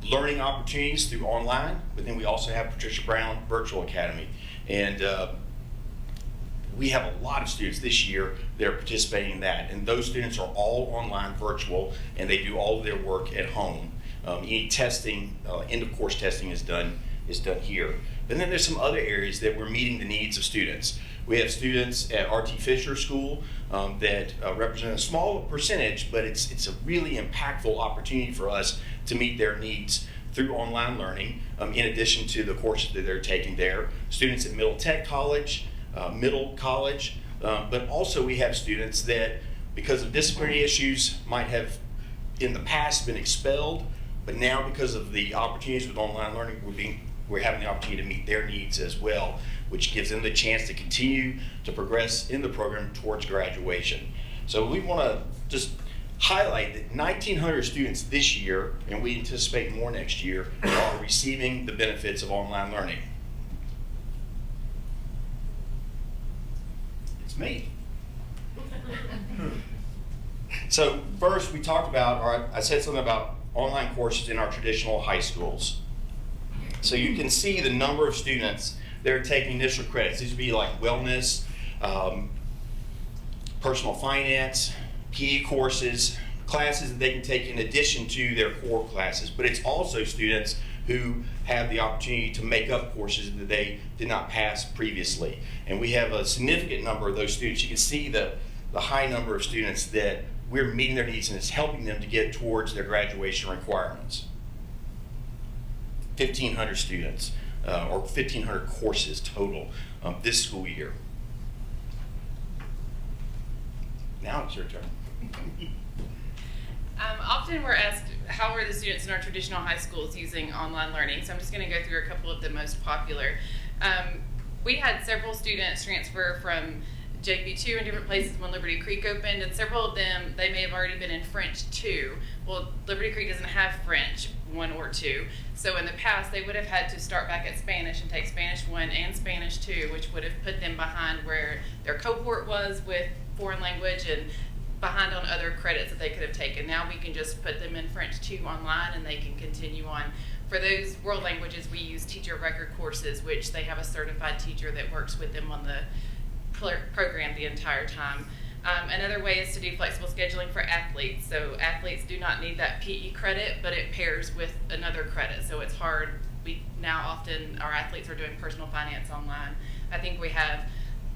learning opportunities through online, but then we also have Patricia Brown Virtual Academy. And we have a lot of students this year that are participating in that. And those students are all online virtual, and they do all of their work at home. Any testing, end of course testing is done here. And then there's some other areas that we're meeting the needs of students. We have students at R.T. Fisher School that represent a small percentage, but it's a really impactful opportunity for us to meet their needs through online learning, in addition to the courses that they're taking there. Students at Middle Tech College, Middle College, but also we have students that, because of disciplinary issues, might have in the past been expelled, but now because of the opportunities with online learning, we're having the opportunity to meet their needs as well, which gives them the chance to continue to progress in the program towards graduation. So we want to just highlight that 1,900 students this year, and we anticipate more next year, are receiving the benefits of online learning. It's me. So first we talked about, or I said something about online courses in our traditional high schools. So you can see the number of students that are taking initial credits. These would be like wellness, personal finance, PE courses, classes that they can take in addition to their core classes. But it's also students who have the opportunity to make up courses that they did not pass previously. And we have a significant number of those students. You can see the high number of students that we're meeting their needs, and it's helping them to get towards their graduation requirements. 1,500 students, or 1,500 courses total this school year. Now it's your turn. Often we're asked, how are the students in our traditional high schools using online learning? So I'm just going to go through a couple of the most popular. We had several students transfer from JV2 in different places when Liberty Creek opened, and several of them, they may have already been in French 2. Well, Liberty Creek doesn't have French 1 or 2, so in the past they would have had to start back at Spanish and take Spanish 1 and Spanish 2, which would have put them behind where their cohort was with foreign language and behind on other credits that they could have taken. Now we can just put them in French 2 online and they can continue on. For those world languages, we use teacher record courses, which they have a certified teacher that works with them on the program the entire time. Another way is to do flexible scheduling for athletes. So athletes do not need that PE credit, but it pairs with another credit. So it's hard. We now often, our athletes are doing personal finance online. I think we have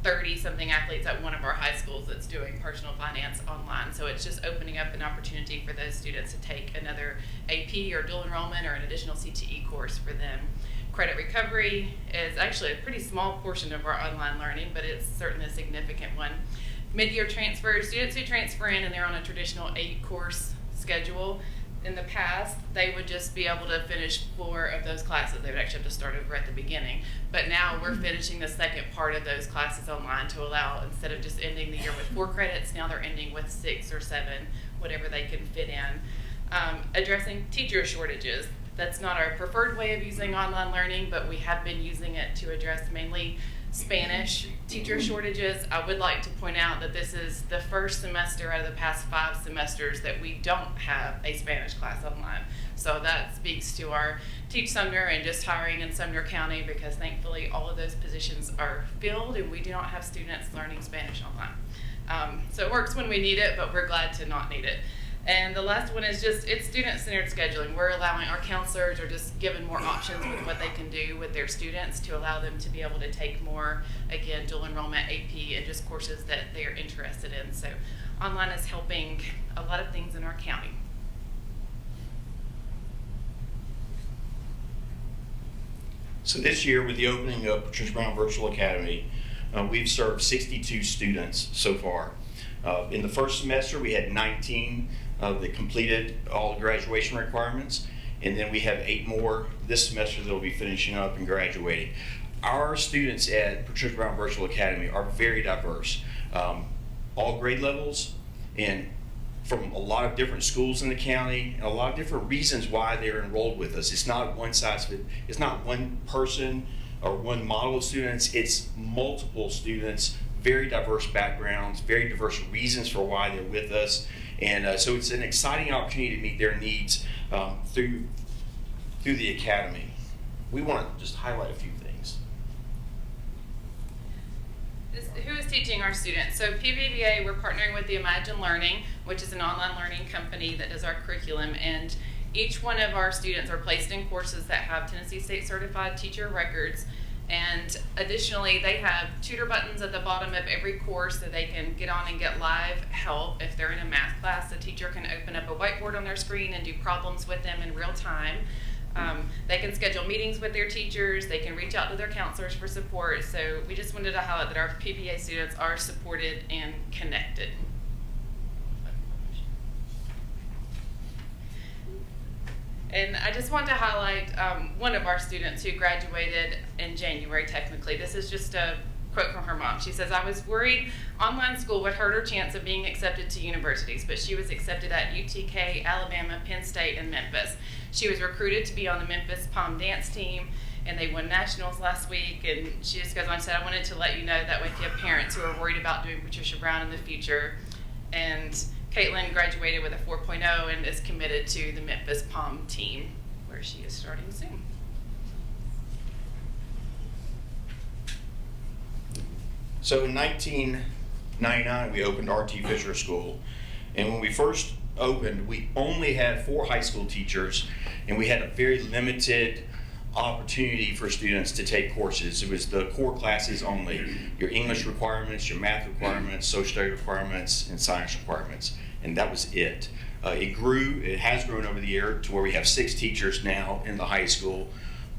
30-something athletes at one of our high schools that's doing personal finance online. So it's just opening up an opportunity for those students to take another AP or dual enrollment or an additional CTE course for them. Credit recovery is actually a pretty small portion of our online learning, but it's certainly a significant one. Mid-year transfer, students who transfer in and they're on a traditional 8-course schedule. In the past, they would just be able to finish 4 of those classes. They would actually have to start over at the beginning. But now we're finishing the second part of those classes online to allow, instead of just ending the year with 4 credits, now they're ending with 6 or 7, whatever they can fit in. Addressing teacher shortages. That's not our preferred way of using online learning, but we have been using it to address mainly Spanish teacher shortages. I would like to point out that this is the first semester out of the past 5 semesters that we don't have a Spanish class online. So that speaks to our Teach Sumner and just hiring in Sumner County, because thankfully all of those positions are filled and we do not have students learning Spanish online. So it works when we need it, but we're glad to not need it. And the last one is just, it's student-centered scheduling. We're allowing our counselors are just given more options with what they can do with their students to allow them to be able to take more, again, dual enrollment, AP, and just courses that they are interested in. So online is helping a lot of things in our county. So this year, with the opening of Patricia Brown Virtual Academy, we've served 62 students so far. In the first semester, we had 19 that completed all the graduation requirements, and then we have 8 more this semester that will be finishing up and graduating. Our students at Patricia Brown Virtual Academy are very diverse, all grade levels, and from a lot of different schools in the county, and a lot of different reasons why they're enrolled with us. It's not one size fit. It's not one person or one model of students. It's multiple students, very diverse backgrounds, very diverse reasons for why they're with us, and so it's an exciting opportunity to meet their needs through the academy. We want to just highlight a few things. Who is teaching our students? So PVBA, we're partnering with the Imagine Learning, which is an online learning company that does our curriculum, and each one of our students are placed in courses that have Tennessee State Certified Teacher Records. And additionally, they have tutor buttons at the bottom of every course so they can get on and get live help. If they're in a math class, the teacher can open up a whiteboard on their screen and do problems with them in real time. They can schedule meetings with their teachers. They can reach out to their counselors for support. So we just wanted to highlight that our PPA students are supported and connected. And I just want to highlight one of our students who graduated in January, technically. This is just a quote from her mom. She says, "I was worried online school would hurt her chance of being accepted to universities, but she was accepted at UTK, Alabama, Penn State, and Memphis. She was recruited to be on the Memphis Pom dance team, and they won nationals last week." And she just goes on and said, "I wanted to let you know that way if you have parents who are worried about doing Patricia Brown in the future." And Caitlin graduated with a 4.0 and is committed to the Memphis Pom team, where she is starting soon. So in 1999, we opened R.T. Fisher School. And when we first opened, we only had 4 high school teachers, and we had a very limited opportunity for students to take courses. It was the core classes only, your English requirements, your math requirements, social studies requirements, and science requirements, and that was it. It has grown over the year to where we have 6 teachers now in the high school,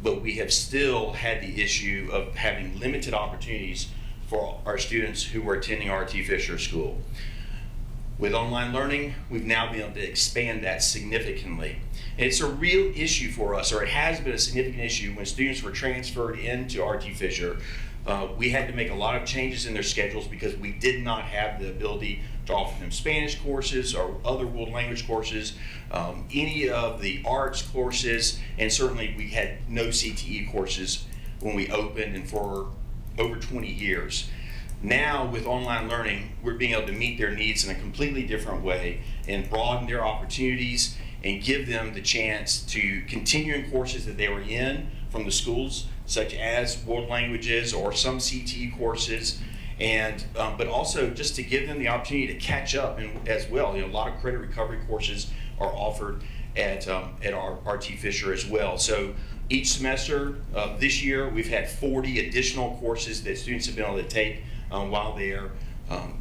but we have still had the issue of having limited opportunities for our students who were attending R.T. Fisher School. With online learning, we've now been able to expand that significantly. And it's a real issue for us, or it has been a significant issue when students were transferred into R.T. Fisher. We had to make a lot of changes in their schedules because we did not have the ability to offer them Spanish courses or other world language courses, any of the arts courses, and certainly we had no CTE courses when we opened and for over 20 years. Now, with online learning, we're being able to meet their needs in a completely different way and broaden their opportunities and give them the chance to continue in courses that they were in from the schools, such as world languages or some CTE courses, and but also just to give them the opportunity to catch up as well. A lot of credit recovery courses are offered at our R.T. Fisher as well. So each semester this year, we've had 40 additional courses that students have been able to take while they're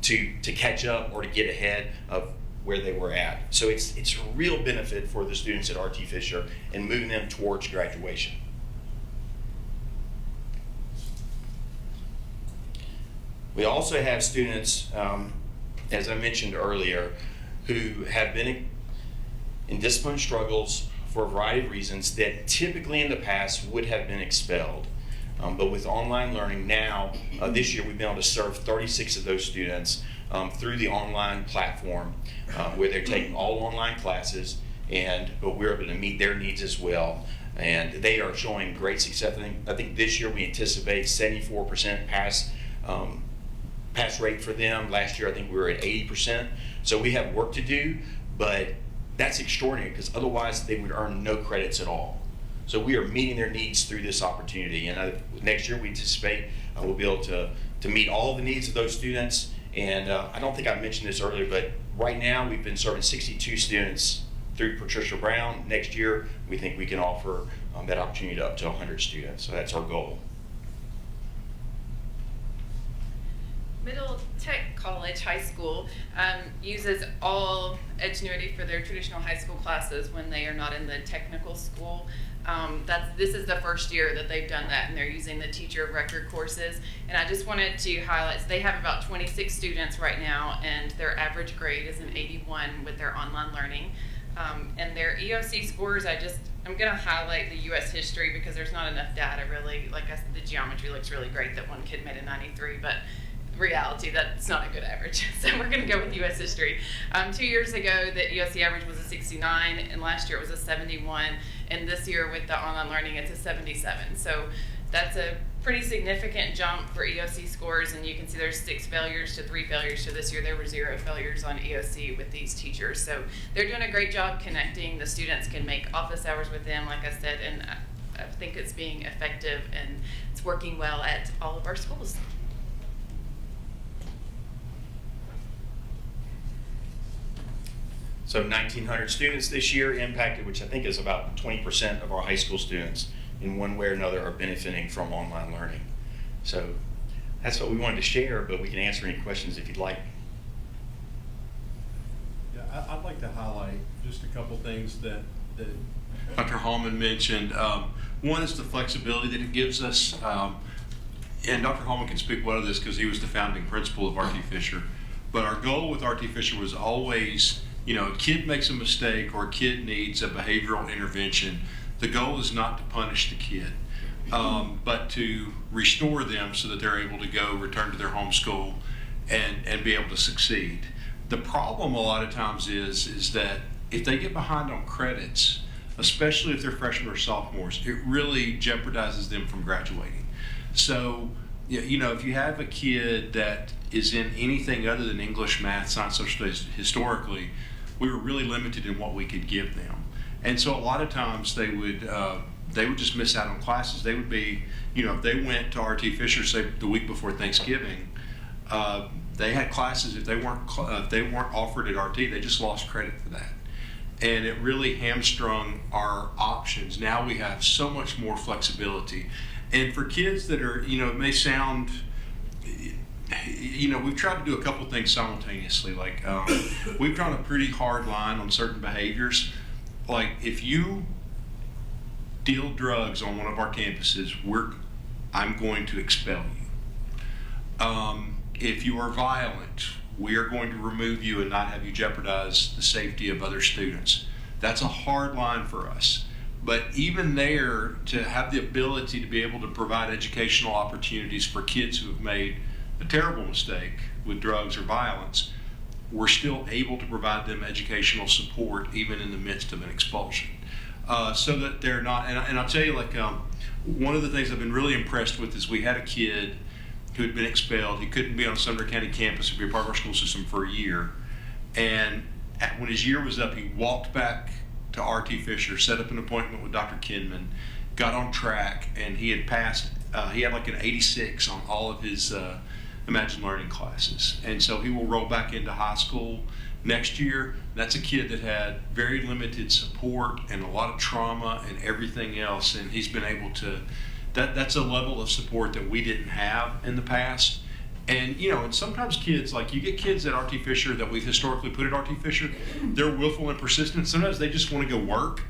to catch up or to get ahead of where they were at. So it's a real benefit for the students at R.T. Fisher and moving them towards graduation. We also have students, as I mentioned earlier, who have been in discipline struggles for a variety of reasons that typically in the past would have been expelled. But with online learning now, this year we've been able to serve 36 of those students through the online platform where they're taking all online classes, but we're able to meet their needs as well. And they are showing great success. I think this year we anticipate 74% pass rate for them. Last year I think we were at 80%. So we have work to do, but that's extraordinary because otherwise they would earn no credits at all. So we are meeting their needs through this opportunity, and next year we anticipate we'll be able to meet all the needs of those students. And I don't think I mentioned this earlier, but right now we've been serving 62 students through Patricia Brown. Next year we think we can offer that opportunity to up to 100 students. So that's our goal. Middle Tech College High School uses all Edgenuity for their traditional high school classes when they are not in the technical school. This is the first year that they've done that, and they're using the teacher of record courses. And I just wanted to highlight, so they have about 26 students right now, and their average grade is an 81 with their online learning. And their EOC scores, I'm going to highlight the U.S. history because there's not enough data really. Like I said, the geometry looks really great that one kid made a 93, but reality, that's not a good average. So we're going to go with U.S. history. 2 years ago, the EOC average was a 69, and last year it was a 71, and this year with the online learning, it's a 77. So that's a pretty significant jump for EOC scores, and you can see there's 6 failures to 3 failures. So this year there were 0 failures on EOC with these teachers. So they're doing a great job connecting. The students can make office hours with them, like I said, and I think it's being effective, and it's working well at all of our schools. So 1,900 students this year impacted, which I think is about 20% of our high school students in one way or another are benefiting from online learning. So that's what we wanted to share, but we can answer any questions if you'd like. Yeah, I'd like to highlight just a couple things that Dr. Hallman mentioned. One is the flexibility that it gives us. And Dr. Hallman can speak well to this because he was the founding principal of RT Fisher. But our goal with RT Fisher was always, a kid makes a mistake or a kid needs a behavioral intervention. The goal is not to punish the kid, but to restore them so that they're able to go return to their home school and be able to succeed. The problem a lot of times is that if they get behind on credits, especially if they're freshmen or sophomores, it really jeopardizes them from graduating. So, if you have a kid that is in anything other than English, math, science, social studies, historically, we were really limited in what we could give them. And so a lot of times they would just miss out on classes. They would be, if they went to RT Fisher, say the week before Thanksgiving, they had classes, if they weren't offered at RT, they just lost credit for that. And it really hamstrung our options. Now we have so much more flexibility. And for kids that are, it may sound, we've tried to do a couple things simultaneously. Like we've drawn a pretty hard line on certain behaviors. Like if you deal drugs on one of our campuses, I'm going to expel you. If you are violent, we are going to remove you and not have you jeopardize the safety of other students. That's a hard line for us. But even there, to have the ability to be able to provide educational opportunities for kids who have made a terrible mistake with drugs or violence, we're still able to provide them educational support even in the midst of an expulsion. So that they're not, and I'll tell you, one of the things I've been really impressed with is we had a kid who had been expelled. He couldn't be on Sumner County campus or be a part of our school system for a year. And when his year was up, he walked back to RT Fisher, set up an appointment with Dr. Kinman, got on track, and he had passed, he had like an 86 on all of his Imagine Learning classes. And so he will roll back into high school next year. That's a kid that had very limited support and a lot of trauma and everything else, and he's been able to, that's a level of support that we didn't have in the past. And and sometimes kids, like you get kids at RT Fisher that we've historically put at RT Fisher, they're willful and persistent. Sometimes they just want to go work.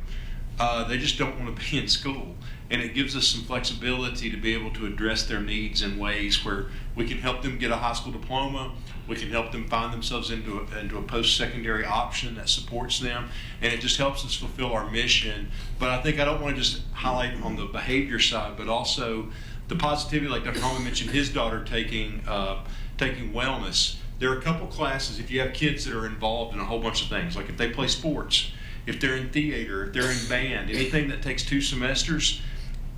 They just don't want to be in school. And it gives us some flexibility to be able to address their needs in ways where we can help them get a high school diploma. We can help them find themselves into a post-secondary option that supports them. And it just helps us fulfill our mission. But I don't want to just highlight on the behavior side, but also the positivity, like Dr. Hallman mentioned, his daughter taking wellness. There are a couple classes, if you have kids that are involved in a whole bunch of things, like if they play sports, if they're in theater, if they're in band, anything that takes 2 semesters,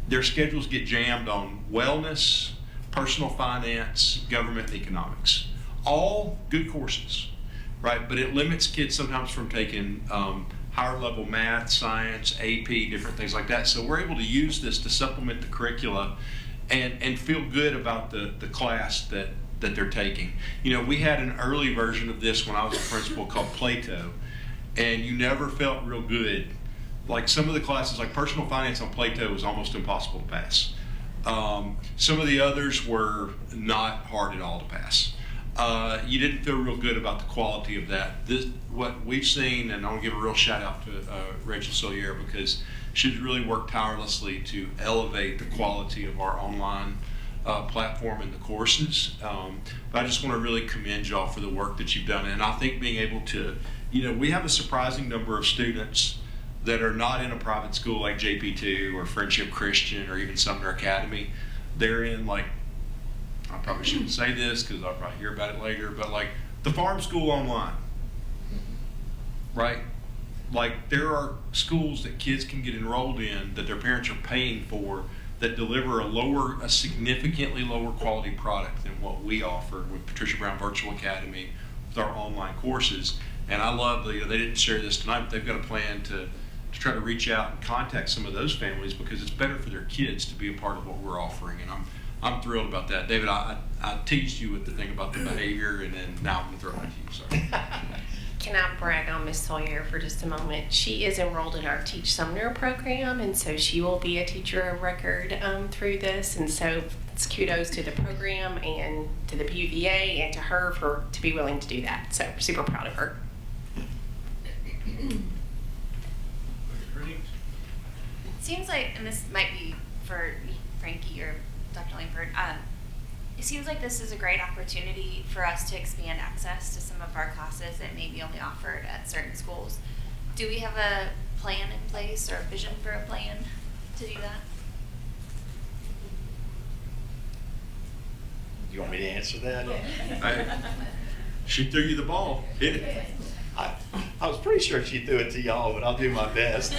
their schedules get jammed on wellness, personal finance, government, and economics. All good courses, right? But it limits kids sometimes from taking higher level math, science, AP, different things like that. So we're able to use this to supplement the curricula and feel good about the class that they're taking. We had an early version of this when I was a principal called Plato, and you never felt real good. Like some of the classes, like personal finance on Plato, was almost impossible to pass. Some of the others were not hard at all to pass. You didn't feel real good about the quality of that. What we've seen, and I want to give a real shout out to Rachel Solier, because she's really worked tirelessly to elevate the quality of our online platform and the courses. But I just want to really commend y'all for the work that you've done. And I think being able to, we have a surprising number of students that are not in a private school like JP2 or Friendship Christian or even Sumner Academy. They're in, like, I probably shouldn't say this because I'll probably hear about it later, but like the farm school online, right? Like there are schools that kids can get enrolled in that their parents are paying for that deliver a significantly lower quality product than what we offer with Patricia Brown Virtual Academy with our online courses. And I love they didn't share this tonight, but they've got a plan to try to reach out and contact some of those families because it's better for their kids to be a part of what we're offering. And I'm thrilled about that. David, I teased you with the thing about the behavior, and then now I'm going to throw it to you. Sorry. Can I brag on Miss Sawyer for just a moment? She is enrolled in our Teach Sumner program, and so she will be a teacher of record through this. And so it's kudos to the program and to the PVA and to her to be willing to do that. So we're super proud of her. Seems like, and this might be for Frankie or Dr. Langford, it seems like this is a great opportunity for us to expand access to some of our classes that may be only offered at certain schools. Do we have a plan in place or a vision for a plan to do that? You want me to answer that? She threw you the ball. I was pretty sure she threw it to y'all, but I'll do my best.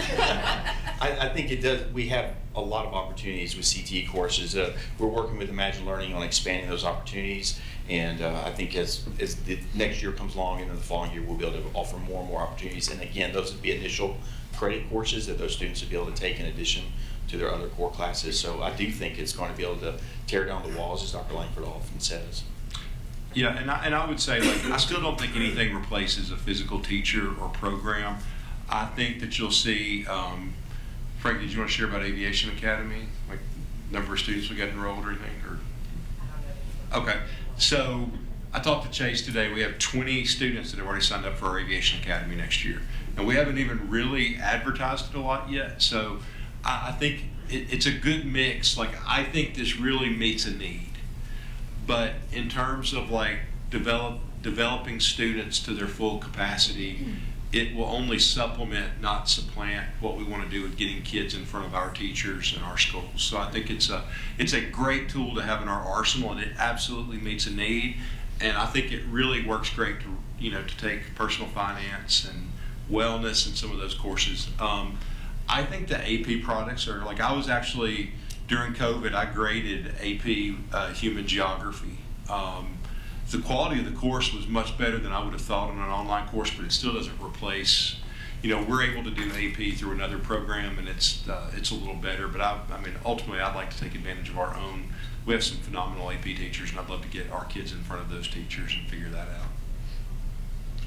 I think it does. We have a lot of opportunities with CTE courses. We're working with Imagine Learning on expanding those opportunities, and I think as the next year comes along and then the following year, we'll be able to offer more and more opportunities. And again, those would be initial credit courses that those students would be able to take in addition to their other core classes. So I do think it's going to be able to tear down the walls, as Dr. Langford often says. Yeah, and I would say, like, I still don't think anything replaces a physical teacher or program. I think that you'll see, Frank, did you want to share about Aviation Academy? Like, number of students we got enrolled or anything? Or okay, so I talked to Chase today. We have 20 students that have already signed up for our Aviation Academy next year. And we haven't even really advertised it a lot yet. So I think it's a good mix. Like, I think this really meets a need. But in terms of like developing students to their full capacity, it will only supplement, not supplant, what we want to do with getting kids in front of our teachers and our schools. So I think it's a great tool to have in our arsenal, and it absolutely meets a need. And I think it really works great to take personal finance and wellness and some of those courses. I think the AP products are like, I was actually, during COVID, I graded AP Human Geography. The quality of the course was much better than I would have thought on an online course, but it still doesn't replace, we're able to do AP through another program, and it's a little better, but I mean, ultimately, I'd like to take advantage of our own. We have some phenomenal AP teachers, and I'd love to get our kids in front of those teachers and figure that out.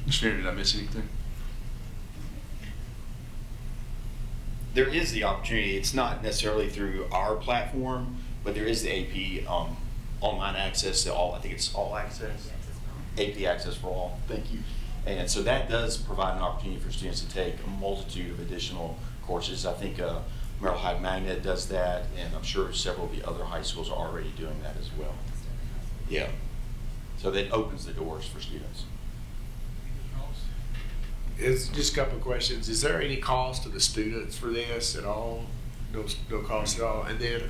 Mr. Mayor, did I miss anything? There is the opportunity. It's not necessarily through our platform, but there is the AP online access to all. I think it's All Access. AP Access for All. Thank you. And so that does provide an opportunity for students to take a multitude of additional courses. I think Merrill High Magnet does that, and I'm sure several of the other high schools are already doing that as well. Yeah. So that opens the doors for students. It's just a couple of questions. Is there any cost to the students for this at all? No cost at all. And then,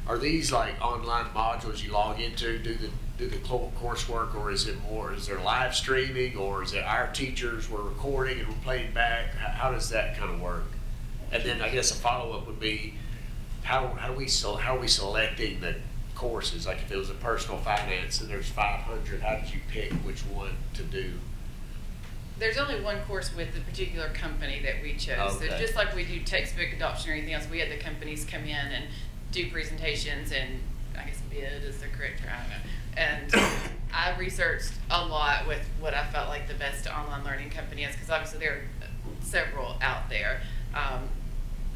are these like online modules you log into, do the coursework, or is there live streaming, or is it our teachers were recording and we're playing back? How does that kind of work? And then I guess a follow up would be, how are we selecting the courses? Like if it was a personal finance and there's 500, how did you pick which one to do? There's only one course with the particular company that we chose. Okay. So just like we do textbook adoption or anything else, we had the companies come in and do presentations and I guess bid is the correct term, I don't know. And I researched a lot with what I felt like the best online learning company is, because obviously there are several out there.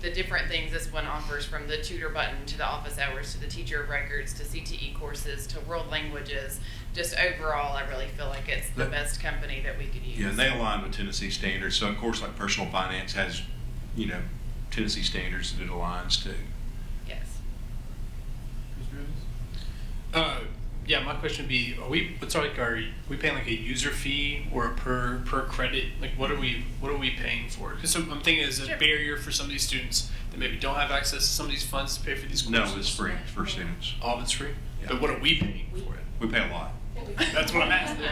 The different things this one offers, from the tutor button to the office hours to the teacher of records to CTE courses to world languages, just overall I really feel like it's the best company that we could use. Yeah, and they align with Tennessee standards. So of course, like personal finance has, Tennessee standards that it aligns to. Yes. Yeah, my question would be: are we paying like a user fee or a per credit? Like, what are we paying for? Because I'm thinking is a barrier for some of these students that maybe don't have access to some of these funds to pay for these courses. No, it's free for students. All of it's free. Yeah. But what are we paying for it? We pay a lot. That's what I'm asking.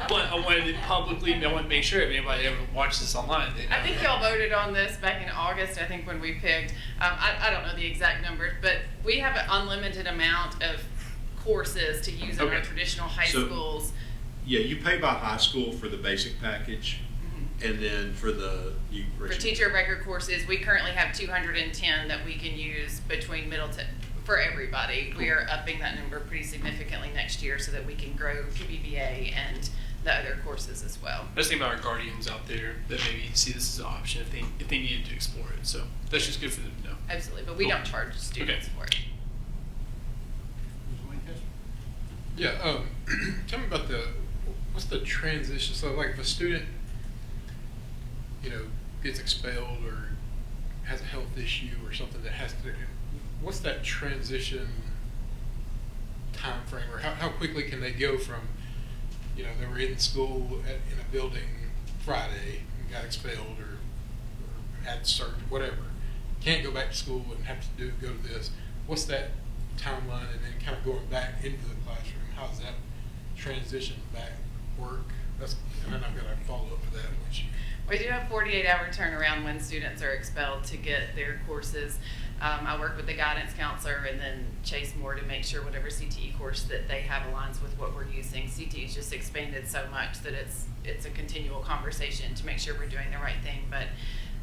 But I wanted to publicly, I want to make sure if anybody ever watches this online, they know. I think y'all voted on this back in August, I think, when we picked. I don't know the exact numbers, but we have an unlimited amount of courses to use in our traditional high schools. Yeah, you pay by high school for the basic package, and then for For teacher of record courses, we currently have 210 that we can use between Middleton for everybody. We are upping that number pretty significantly next year so that we can grow PBVA and the other courses as well. I just think about our guardians out there that maybe see this as an option if they needed to explore it. So that's just good for them to know. Absolutely, but we Cool. don't charge students for it. Yeah, tell me about what's the transition? So like if a student, gets expelled or has a health issue or something that has to, what's that transition time frame, or how quickly can they go from, they were in school in a building Friday and got expelled or had surgery, whatever, can't go back to school and have to go to this. What's that timeline, and then kind of going back into the classroom? How does that transition back work? And then I've got a follow-up to that. We do have 48-hour turnaround when students are expelled to get their courses. I work with the guidance counselor and then Chase Moore to make sure whatever CTE course that they have aligns with what we're using. CTE's just expanded so much that it's a continual conversation to make sure we're doing the right thing. But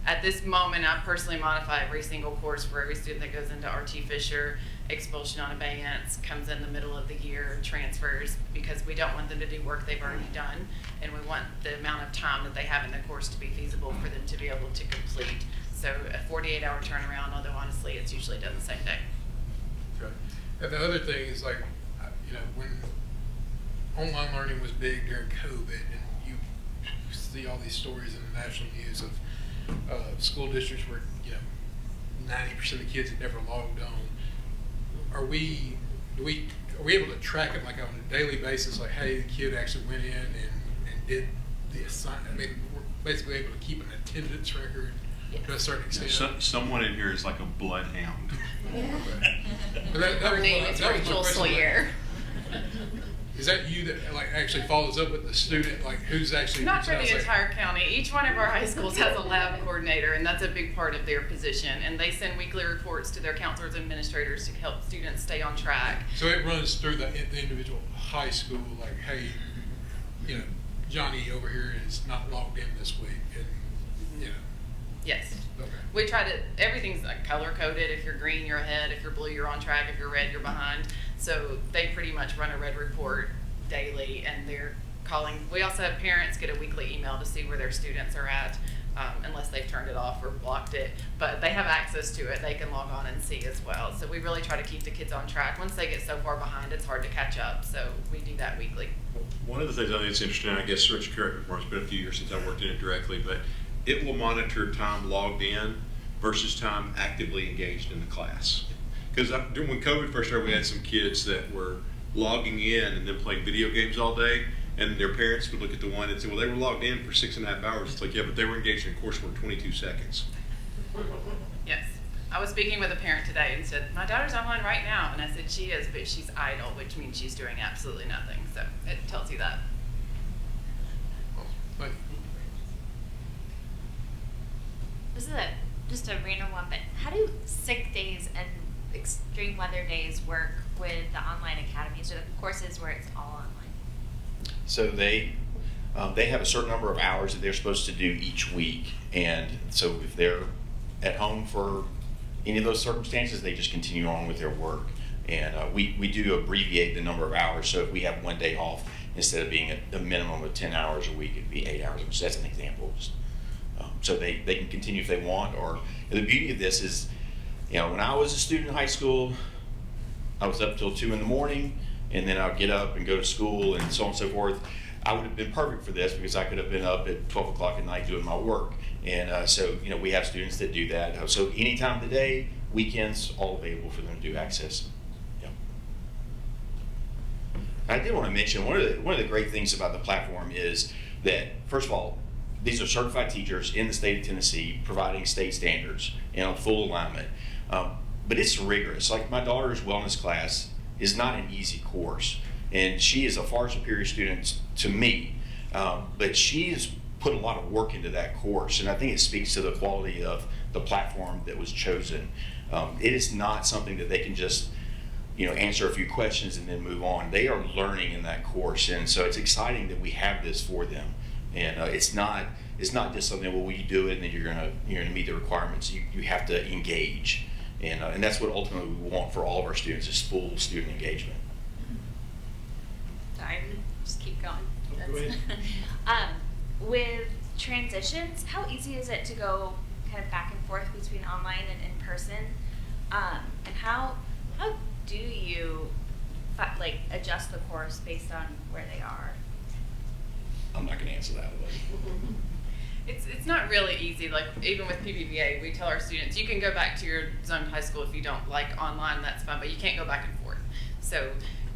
at this moment, I personally modify every single course for every student that goes into RT Fisher. Expulsion on abeyance comes in the middle of the year, transfers, because we don't want them to do work they've already done, and we want the amount of time that they have in the course to be feasible for them to be able to complete. So a 48-hour turnaround, although honestly it's usually done the same day. Okay. And the other thing is like, when online learning was big during COVID, and you see all these stories in the national news of school districts where 90% of the kids had never logged on. Are we able to track it like on a daily basis? Like, hey, the kid actually went in and did the assignment. I mean, we're basically able to keep an attendance record to a certain extent. Someone in here is like a bloodhound. Her name is Rachel Sawyer. Is that you that like actually follows up with the student, like who's actually? Not for the entire county. Each one of our high schools has a lab coordinator, and that's a big part of their position. And they send weekly reports to their counselors and administrators to help students stay on track. So it runs through the individual high school, like, hey, Johnny over here is not logged in this week, and Yes. Okay. We try to, everything's like color coded. If you're green, you're ahead. If you're blue, you're on track. If you're red, you're behind. So they pretty much run a red report daily, and they're calling. We also have parents get a weekly email to see where their students are at, unless they've turned it off or blocked it. But they have access to it. They can log on and see as well. So we really try to keep the kids on track. Once they get so far behind, it's hard to catch up. So we do that weekly. One of the things I think is interesting, I guess, Rich, correct me if I'm wrong, it's been a few years since I worked in it directly, but it will monitor time logged in versus time actively engaged in the class. Because when COVID first started, we had some kids that were logging in and then playing video games all day, and their parents would look at the one and say, well, they were logged in for 6.5 hours. It's like, yeah, but they were engaged in coursework 22 seconds. Yes. I was speaking with a parent today and said, my daughter's online right now. And I said, she is, but she's idle, which means she's doing absolutely nothing. So it tells you that. This is just a random one, but how do sick days and extreme weather days work with the online academies or the courses where it's all online? So they have a certain number of hours that they're supposed to do each week, and so if they're at home for any of those circumstances, they just continue on with their work. And we do abbreviate the number of hours, so if we have one day off, instead of being a minimum of 10 hours a week, it'd be 8 hours. So that's an example. So they can continue if they want. Or the beauty of this is, when I was a student in high school, I was up till 2 in the morning, and then I'd get up and go to school and so on and so forth. I would have been perfect for this because I could have been up at 12 o'clock at night doing my work. And so, we have students that do that. So any time of the day, weekends, all available for them to do access. Yeah. I did want to mention one of the great things about the platform is that, first of all, these are certified teachers in the state of Tennessee providing state standards and a full alignment. But it's rigorous. Like my daughter's wellness class is not an easy course, and she is a far superior student to me, but she has put a lot of work into that course, and I think it speaks to the quality of the platform that was chosen. It is not something that they can just answer a few questions and then move on. They are learning in that course, and so it's exciting that we have this for them. And it's not just something, well, you do it and then you're gonna meet the requirements. You have to engage, and that's what ultimately we want for all of our students is full student engagement. Sorry, just keep going. questions. With transitions, how easy is it to go kind of back and forth between online and in person? And how do you like adjust the course based on where they are? I'm not going to answer that one. It's not really easy. Like even with PPVA, we tell our students you can go back to your zoned high school if you don't like online. That's fine, but you can't go back and forth. So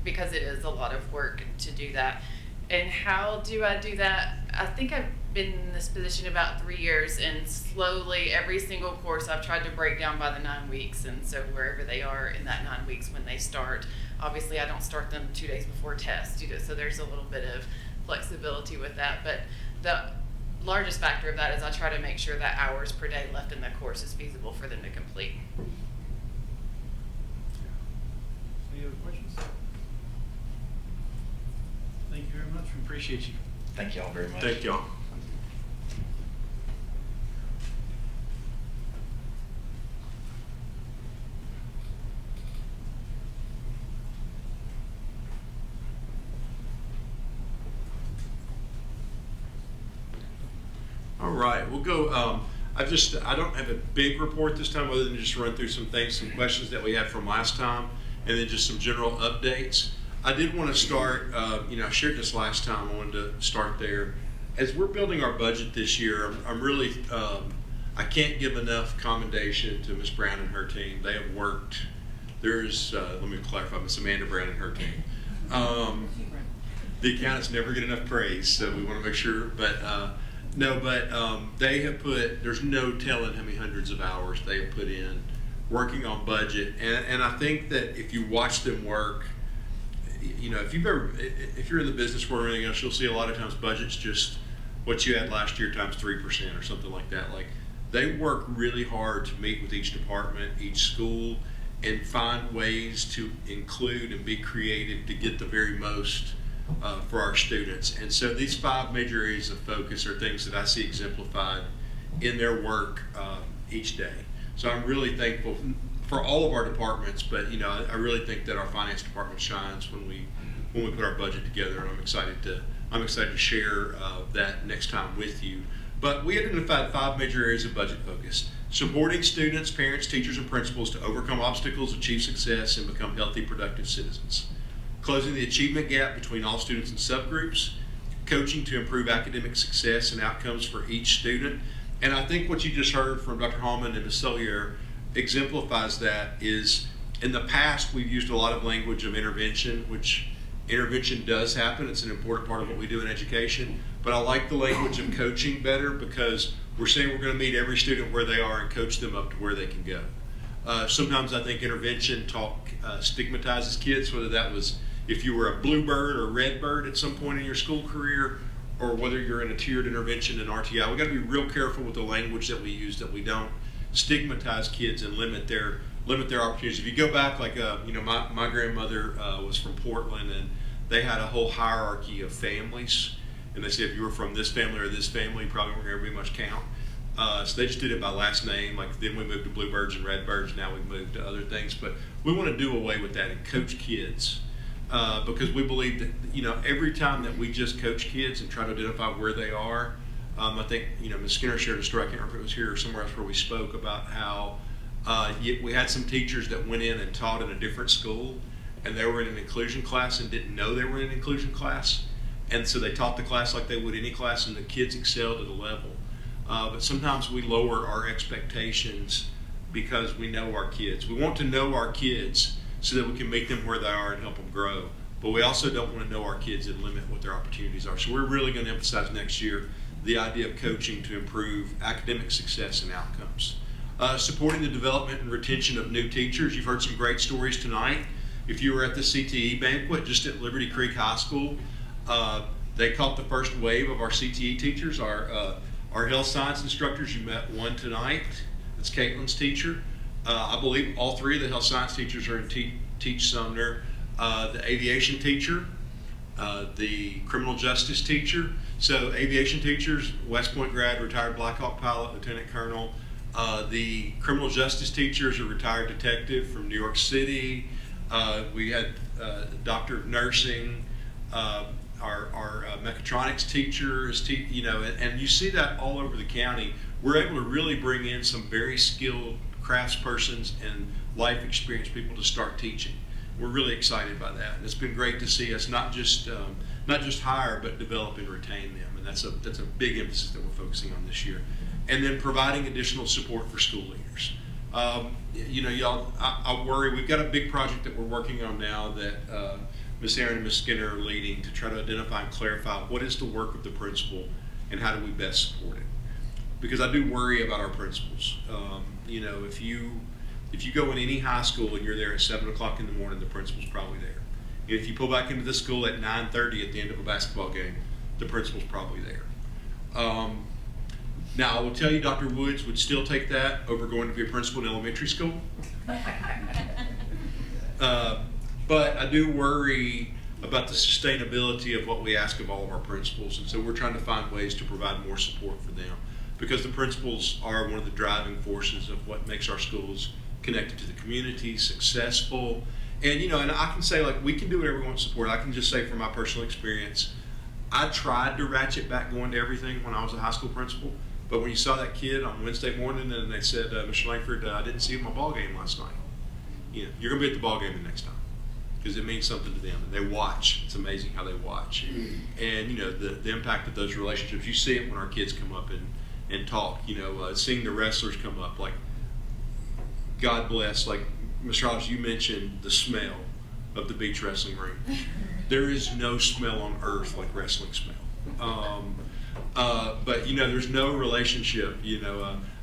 because it is a lot of work to do that. And how do I do that? I think I've been in this position about 3 years, and slowly every single course I've tried to break down by the 9 weeks. And so wherever they are in that 9 weeks when they start, obviously I don't start them 2 days before test, so there's a little bit of flexibility with that. But the largest factor of that is I try to make sure that hours per day left in the course is feasible for them to complete. Any other questions? Thank you very much. We appreciate you. Thank y'all very much. Thank y'all. All right, we'll go. I don't have a big report this time other than just run through some things, some questions that we had from last time, and then just some general updates. I did want to start, I shared this last time, I wanted to start there. As we're building our budget this year, I'm really, I can't give enough commendation to Ms. Brown and her team. They have worked, let me clarify, Ms. Amanda Brown and her team. The accountants never get enough praise, so we want to make sure, but they have put, there's no telling how many hundreds of hours they have put in working on budget. And I think that if you watch them work, if you're in the business world or anything else, you'll see a lot of times budget's just what you had last year times 3% or something like that. Like they work really hard to meet with each department, each school, and find ways to include and be creative to get the very most for our students. And so these 5 major areas of focus are things that I see exemplified in their work each day. So I'm really thankful for all of our departments, but I really think that our finance department shines when we put our budget together, and I'm excited to share that next time with you. But we identified 5 major areas of budget focus: supporting students, parents, teachers, and principals to overcome obstacles, achieve success, and become healthy, productive citizens; closing the achievement gap between all students and subgroups; coaching to improve academic success and outcomes for each student. And I think what you just heard from Dr. Hallman and Ms. Sellier exemplifies that. Is in the past we've used a lot of language of intervention, which intervention does happen. It's an important part of what we do in education. But I like the language of coaching better, because we're saying we're going to meet every student where they are and coach them up to where they can go. Sometimes I think intervention talk stigmatizes kids, whether that was if you were a bluebird or redbird at some point in your school career, or whether you're in a tiered intervention in RTI. We've got to be real careful with the language that we use, that we don't stigmatize kids and limit their opportunities. If you go back, like my grandmother was from Portland, and they had a whole hierarchy of families, and they said if you were from this family or this family, you probably weren't going to be much count. So they just did it by last name. Like then we moved to bluebirds and redbirds. Now we've moved to other things, but we want to do away with that and coach kids. Because we believe that every time that we just coach kids and try to identify where they are, I think Ms. Skinner shared a story. I can't remember if it was here or somewhere else where we spoke about how we had some teachers that went in and taught in a different school, and they were in an inclusion class and didn't know they were in an inclusion class, and so they taught the class like they would any class, and the kids excelled at a level. But sometimes we lower our expectations because we know our kids. We want to know our kids so that we can meet them where they are and help them grow. But we also don't want to know our kids and limit what their opportunities are. So we're really going to emphasize next year the idea of coaching to improve academic success and outcomes. Supporting the development and retention of new teachers. You've heard some great stories tonight. If you were at the CTE banquet just at Liberty Creek High School, they caught the first wave of our CTE teachers. Our health science instructors, you met one tonight. That's Caitlin's teacher. I believe all 3 of the health science teachers are in Teach Sumner. The aviation teacher, the criminal justice teacher. So aviation teachers, West Point grad, retired Black Hawk pilot, lieutenant colonel. The criminal justice teachers, a retired detective from New York City. We had a doctor of nursing. our mechatronics teachers, and you see that all over the county. We're able to really bring in some very skilled craftspersons and life experienced people to start teaching. We're really excited by that. And it's been great to see us not just hire, but develop and retain them. And that's a big emphasis that we're focusing on this year. And then providing additional support for school leaders. Y'all, I worry, we've got a big project that we're working on now that Ms. Aaron and Ms. Skinner are leading to try to identify and clarify what is the work of the principal and how do we best support it. Because I do worry about our principals. If you go in any high school and you're there at 7 o'clock in the morning, the principal's probably there. If you pull back into the school at 9:30 at the end of a basketball game, the principal's probably there. Now, I will tell you, Dr. Woods would still take that over going to be a principal in elementary school. But I do worry about the sustainability of what we ask of all of our principals, and so we're trying to find ways to provide more support for them, because the principals are one of the driving forces of what makes our schools connected to the community, successful. And and I can say, like, we can do whatever we want to support. I can just say from my personal experience, I tried to ratchet back going to everything when I was a high school principal, but when you saw that kid on Wednesday morning and they said, Mr. Langford, I didn't see him at my ball game last night. You're going to be at the ball game the next time, because it means something to them, and they watch. It's amazing how they watch. And the impact of those relationships, you see it when our kids come up and talk. Seeing the wrestlers come up, like, God bless, like Mr. Hodges, you mentioned the smell of the beach wrestling ring. There is no smell on earth like wrestling smell. But there's no relationship.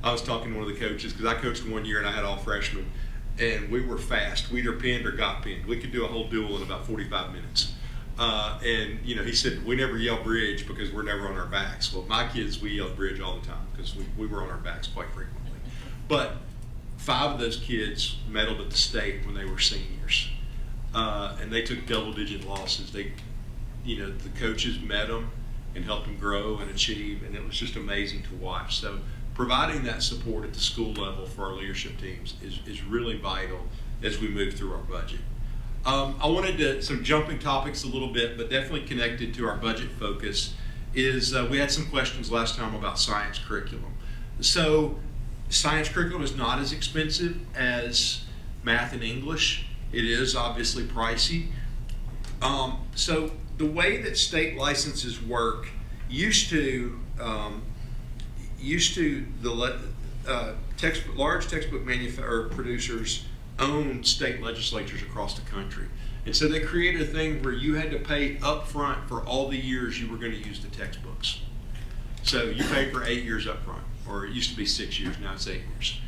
I was talking to one of the coaches, because I coached 1 year and I had all freshmen, and we were fast. We either pinned or got pinned. We could do a whole duel in about 45 minutes. And he said, we never yell bridge because we're never on our backs. Well, my kids, we yelled bridge all the time because we were on our backs quite frequently. But 5 of those kids medaled at the state when they were seniors, and they took double-digit losses. The coaches met them and helped them grow and achieve, and it was just amazing to watch. So providing that support at the school level for our leadership teams is really vital as we move through our budget. I wanted to, some jumping topics a little bit, but definitely connected to our budget focus, is we had some questions last time about science curriculum. So science curriculum is not as expensive as math and English. It is obviously pricey. So the way that state licenses work used to the large textbook producers owned state legislatures across the country. And so they created a thing where you had to pay up front for all the years you were going to use the textbooks. So you pay for 8 years up front, or it used to be 6 years, now it's 8 years.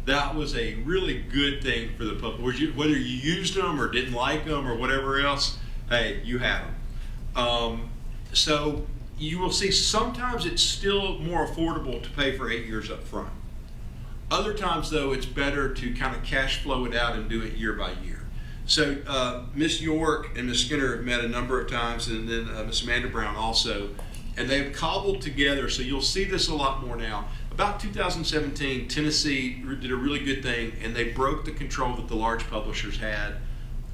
That was a really good thing for the public. Whether you used them or didn't like them or whatever else, hey, you had them. So you will see sometimes it's still more affordable to pay for 8 years up front. Other times, though, it's better to kind of cash flow it out and do it year by year. So Ms. York and Ms. Skinner have met a number of times, and then Ms. Amanda Brown also, and they've cobbled together, so you'll see this a lot more now. About 2017, Tennessee did a really good thing, and they broke the control that the large publishers had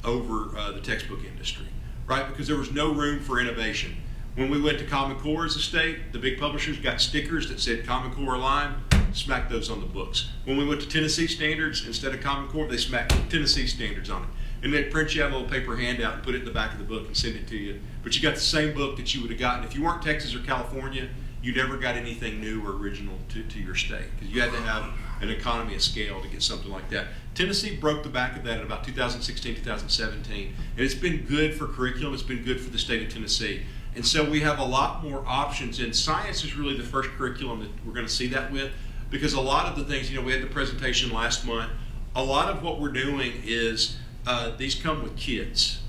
over the textbook industry, right? Because there was no room for innovation. When we went to Common Core as a state, the big publishers got stickers that said Common Core Line, smacked those on the books. When we went to Tennessee Standards, instead of Common Core, they smacked Tennessee Standards on it. And they'd print you out a little paper handout and put it in the back of the book and send it to you. But you got the same book that you would have gotten. If you weren't Texas or California, you never got anything new or original to your state, because you had to have an economy of scale to get something like that. Tennessee broke the back of that in about 2016, 2017. And it's been good for curriculum. It's been good for the state of Tennessee. And so we have a lot more options, and science is really the first curriculum that we're going to see that with, because a lot of the things, we had the presentation last month, a lot of what we're doing is these come with kits.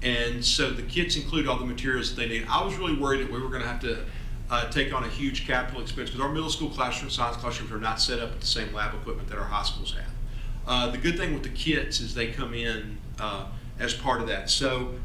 And so the kits include all the materials that they need. I was really worried that we were going to have to take on a huge capital expense, because our middle school science classrooms are not set up with the same lab equipment that our high schools have. The good thing with the kits is they come in as part of that. So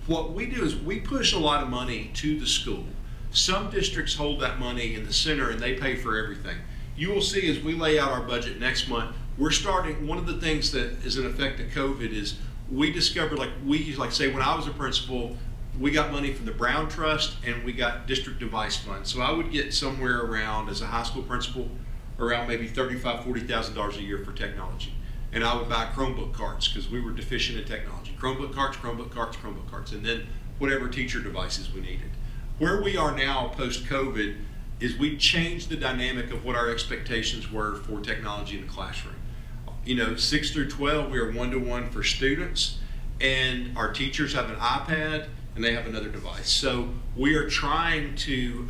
what we do is we push a lot of money to the school. Some districts hold that money in the center and they pay for everything. You will see as we lay out our budget next month, we're starting, one of the things that is an effect of COVID is we discovered, like say when I was a principal, we got money from the Brown Trust, and we got district device funds. So I would get somewhere around, as a high school principal, around maybe $35,000, $40,000 a year for technology. And I would buy Chromebook carts because we were deficient in technology. Chromebook carts, Chromebook carts, Chromebook carts, and then whatever teacher devices we needed. Where we are now post-COVID is we changed the dynamic of what our expectations were for technology in the classroom. 6 through 12, we are 1-to-1 for students, and our teachers have an iPad and they have another device. So we are trying to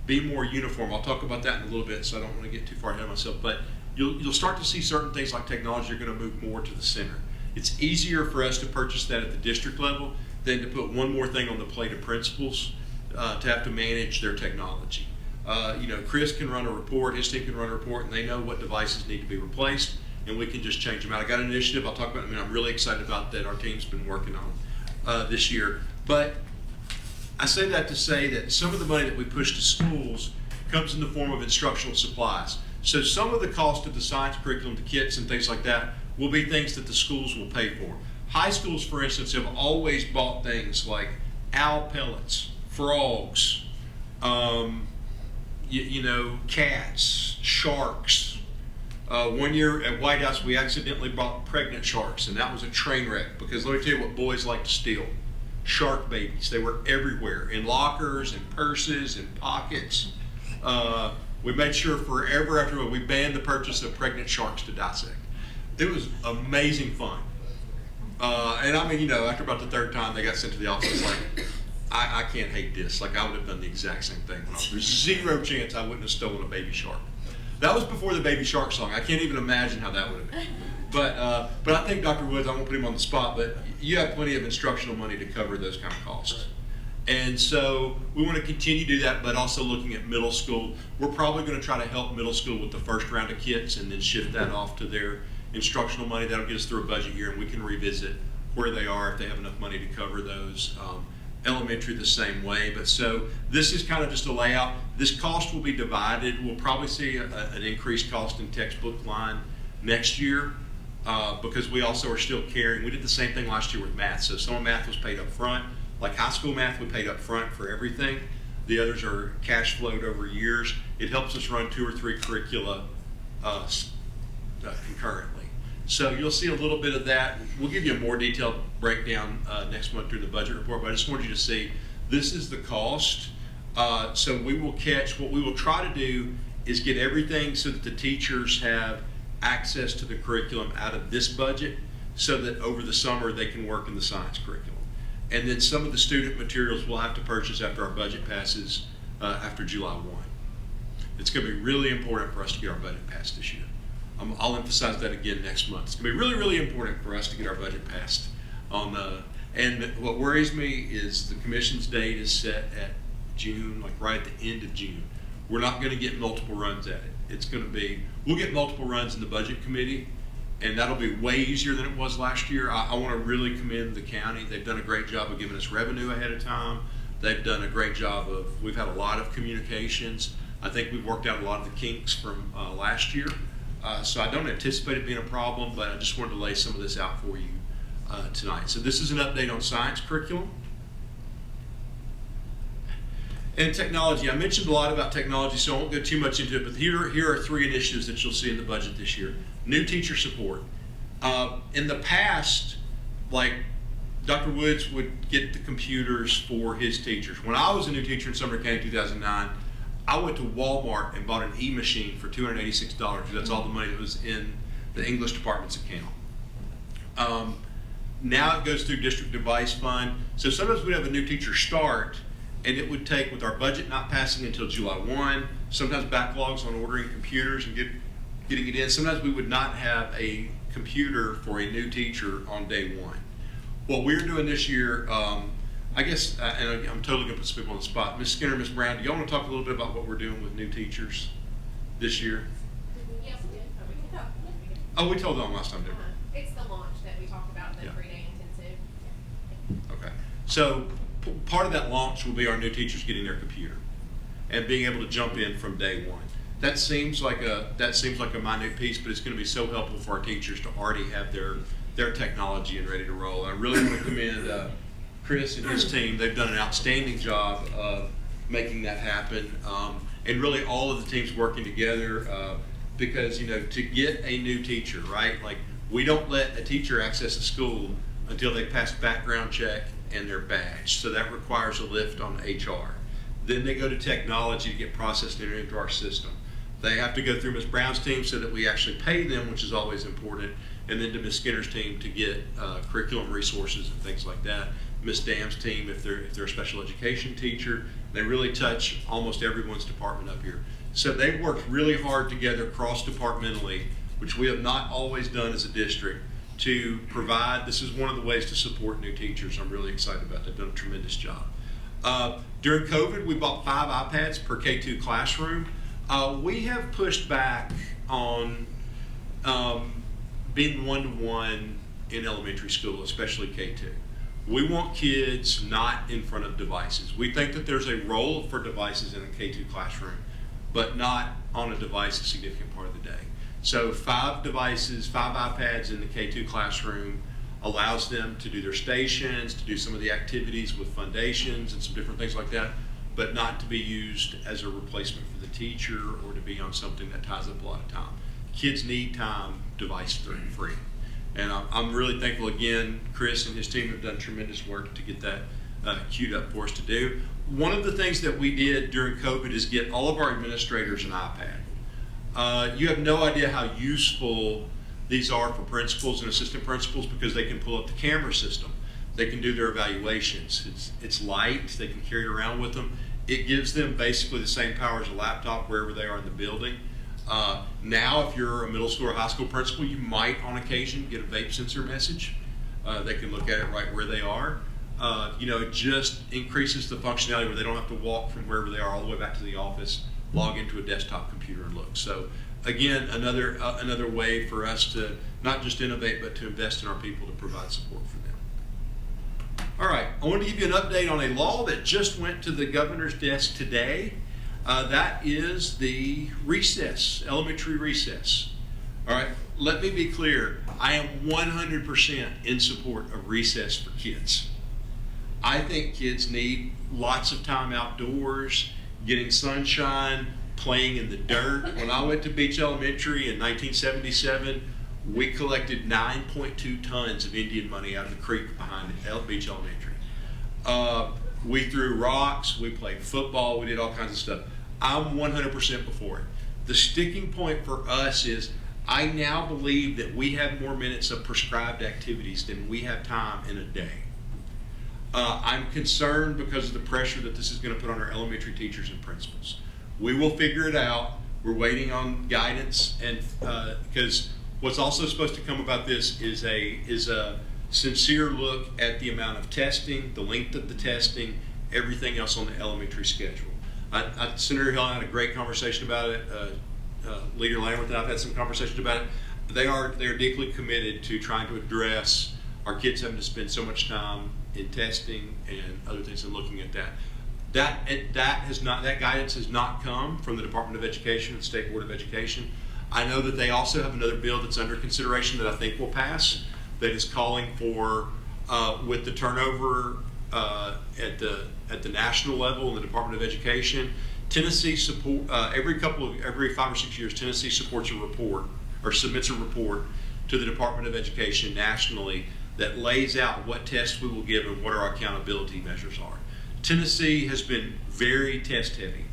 be more uniform. I'll talk about that in a little bit, so I don't want to get too far ahead of myself, but you'll start to see certain things like technology are going to move more to the center. It's easier for us to purchase that at the district level than to put one more thing on the plate of principals to have to manage their technology. Chris can run a report, his team can run a report, and they know what devices need to be replaced, and we can just change them out. I got an initiative I'll talk about in a minute. I'm really excited about that our team's been working on this year. But I say that to say that some of the money that we push to schools comes in the form of instructional supplies. So some of the cost of the science curriculum, the kits and things like that, will be things that the schools will pay for. High schools, for instance, have always bought things like owl pellets, frogs, cats, sharks. One year at White House, we accidentally bought pregnant sharks, and that was a train wreck because let me tell you what boys like to steal. Shark babies. They were everywhere, in lockers and purses and pockets. We made sure forever after we banned the purchase of pregnant sharks to dissect. It was amazing fun. And I mean, after about the third time they got sent to the office, like, I can't hate this. Like, I would have done the exact same thing. There's zero chance I wouldn't have stolen a baby shark. That was before the Baby Shark song. I can't even imagine how that would have been. But I think Dr. Woods, I won't put him on the spot, but you have plenty of instructional money to cover those kind of costs. And so we want to continue to do that, but also looking at middle school. We're probably going to try to help middle school with the first round of kits and then shift that off to their instructional money. That'll get us through a budget year, and we can revisit where they are if they have enough money to cover those. Elementary the same way, but so this is kind of just a layout. This cost will be divided. We'll probably see an increased cost in textbook line next year because we also are still carrying. We did the same thing last year with math. So some of math was paid up front. Like high school math, we paid up front for everything. The others are cash flowed over years. It helps us run 2 or 3 curricula concurrently. So you'll see a little bit of that. We'll give you a more detailed breakdown next month through the budget report, but I just wanted you to see this is the cost. So we will what we will try to do is get everything so that the teachers have access to the curriculum out of this budget so that over the summer they can work in the science curriculum. And then some of the student materials we'll have to purchase after our budget passes after July 1. It's going to be really important for us to get our budget passed this year. I'll emphasize that again next month. It's going to be really, really important for us to get our budget passed. And what worries me is the commission's date is set at June, like right at the end of June. We're not going to get multiple runs at it. It's going to be, we'll get multiple runs in the budget committee, and that'll be way easier than it was last year. I want to really commend the county. They've done a great job of giving us revenue ahead of time. They've done a great job we've had a lot of communications. I think we've worked out a lot of the kinks from last year. So I don't anticipate it being a problem, but I just wanted to lay some of this out for you tonight. So this is an update on science curriculum. And technology, I mentioned a lot about technology, so I won't go too much into it, but here are 3 initiatives that you'll see in the budget this year. New teacher support. In the past, like Dr. Woods would get the computers for his teachers. When I was a new teacher in Sumner County in 2009, I went to Walmart and bought an e-machine for $286 because that's all the money that was in the English department's account. Now it goes through district device fund. So sometimes we'd have a new teacher start and it would take, with our budget not passing until July 1, sometimes backlogs on ordering computers and getting it in. Sometimes we would not have a computer for a new teacher on day 1. What we're doing this year, I guess, and I'm totally going to put some people on the spot. Ms. Skinner, Ms. Brown, do y'all want to talk a little bit about what we're doing with new teachers this year? Yes, we did. We can talk. Oh, we told them last time, didn't we? It's the launch that we talked about, the 3-day intensive. Okay. So part of that launch will be our new teachers getting their computer and being able to jump in from day 1. That seems like a minute piece, but it's going to be so helpful for our teachers to already have their technology and ready to roll. I really want to commend Chris and his team, they've done an outstanding job of making that happen. And really all of the teams working together because, to get a new teacher, right? Like, we don't let a teacher access a school until they pass background check and their badge. So that requires a lift on HR. Then they go to technology to get processed into our system. They have to go through Ms. Brown's team so that we actually pay them, which is always important, and then to Ms. Skinner's team to get curriculum resources and things like that. Ms. Dam's team, if they're a special education teacher, they really touch almost everyone's department up here. So they've worked really hard together cross-departmentally, which we have not always done as a district, to provide, this is one of the ways to support new teachers. I'm really excited about that. They've done a tremendous job. During COVID, we bought 5 iPads per K2 classroom. We have pushed back on being one-to-one in elementary school, especially K2. We want kids not in front of devices. We think that there's a role for devices in a K2 classroom, but not on a device a significant part of the day. So 5 devices, 5 iPads in the K2 classroom allows them to do their stations, to do some of the activities with foundations and some different things like that, but not to be used as a replacement for the teacher or to be on something that ties up a lot of time. Kids need time device-free. And I'm really thankful again, Chris and his team have done tremendous work to get that queued up for us to do. One of the things that we did during COVID is get all of our administrators an iPad. You have no idea how useful these are for principals and assistant principals because they can pull up the camera system. They can do their evaluations. It's light, they can carry it around with them. It gives them basically the same power as a laptop wherever they are in the building. Now, if you're a middle school or high school principal, you might on occasion get a vape sensor message. They can look at it right where they are. It just increases the functionality where they don't have to walk from wherever they are all the way back to the office, log into a desktop computer and look. So again, another way for us to not just innovate, but to invest in our people to provide support for them. All right, I want to give you an update on a law that just went to the governor's desk today. That is the recess, elementary recess. All right, let me be clear. I am 100% in support of recess for kids. I think kids need lots of time outdoors, getting sunshine, playing in the dirt. When I went to Beach Elementary in 1977, we collected 9.2 tons of Indian money out of the creek behind Beach Elementary. We threw rocks, we played football, we did all kinds of stuff. I'm 100% before it. The sticking point for us is I now believe that we have more minutes of prescribed activities than we have time in a day. I'm concerned because of the pressure that this is going to put on our elementary teachers and principals. We will figure it out. We're waiting on guidance, and because what's also supposed to come about this is a sincere look at the amount of testing, the length of the testing, everything else on the elementary schedule. Senator Hill and I had a great conversation about it. Leader Lamberth and I've had some conversations about it. They are deeply committed to trying to address our kids having to spend so much time in testing and other things and looking at that. That guidance has not come from the Department of Education and the State Board of Education. I know that they also have another bill that's under consideration that I think will pass that is calling for, with the turnover at the national level in the Department of Education, Tennessee support every 5 or 6 years. Tennessee supports a report or submits a report to the Department of Education nationally that lays out what tests we will give and what our accountability measures are. Tennessee has been very test heavy.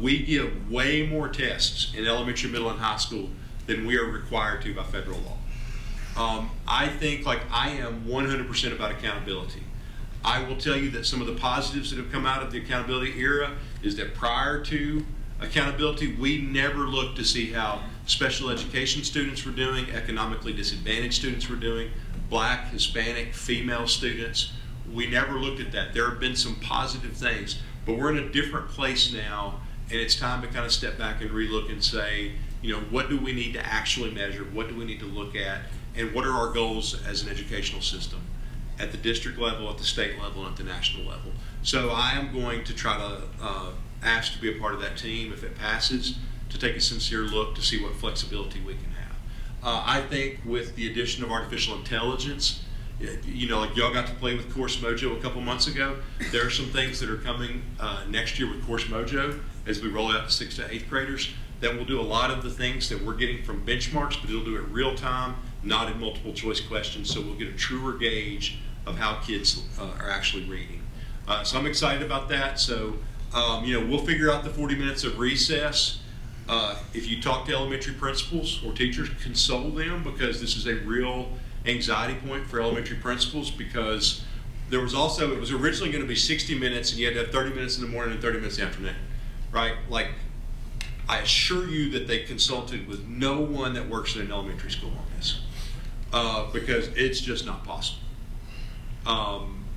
We give way more tests in elementary, middle, and high school than we are required to by federal law. I think, I am 100% about accountability. I will tell you that some of the positives that have come out of the accountability era is that prior to accountability, we never looked to see how special education students were doing, economically disadvantaged students were doing, Black, Hispanic, female students. We never looked at that. There have been some positive things, but we're in a different place now, and it's time to kind of step back and relook and say, what do we need to actually measure? What do we need to look at? And what are our goals as an educational system at the district level, at the state level, and at the national level? So I am going to try to ask to be a part of that team, if it passes, to take a sincere look to see what flexibility we can have. I think with the addition of artificial intelligence You know, like y'all got to play with Course Mojo a couple months ago. There are some things that are coming next year with Course Mojo as we roll out to 6th to 8th graders that will do a lot of the things that we're getting from benchmarks, but it'll do it real time, not in multiple choice questions, so we'll get a truer gauge of how kids are actually reading. So I'm excited about that. So, you know, we'll figure out the 40 minutes of recess. If you talk to elementary principals or teachers, console them, because this is a real anxiety point for elementary principals, because there was also, it was originally going to be 60 minutes and you had to have 30 minutes in the morning and 30 minutes in the afternoon, right? Like, I assure you that they consulted with no one that works in an elementary school on this, because it's just not possible.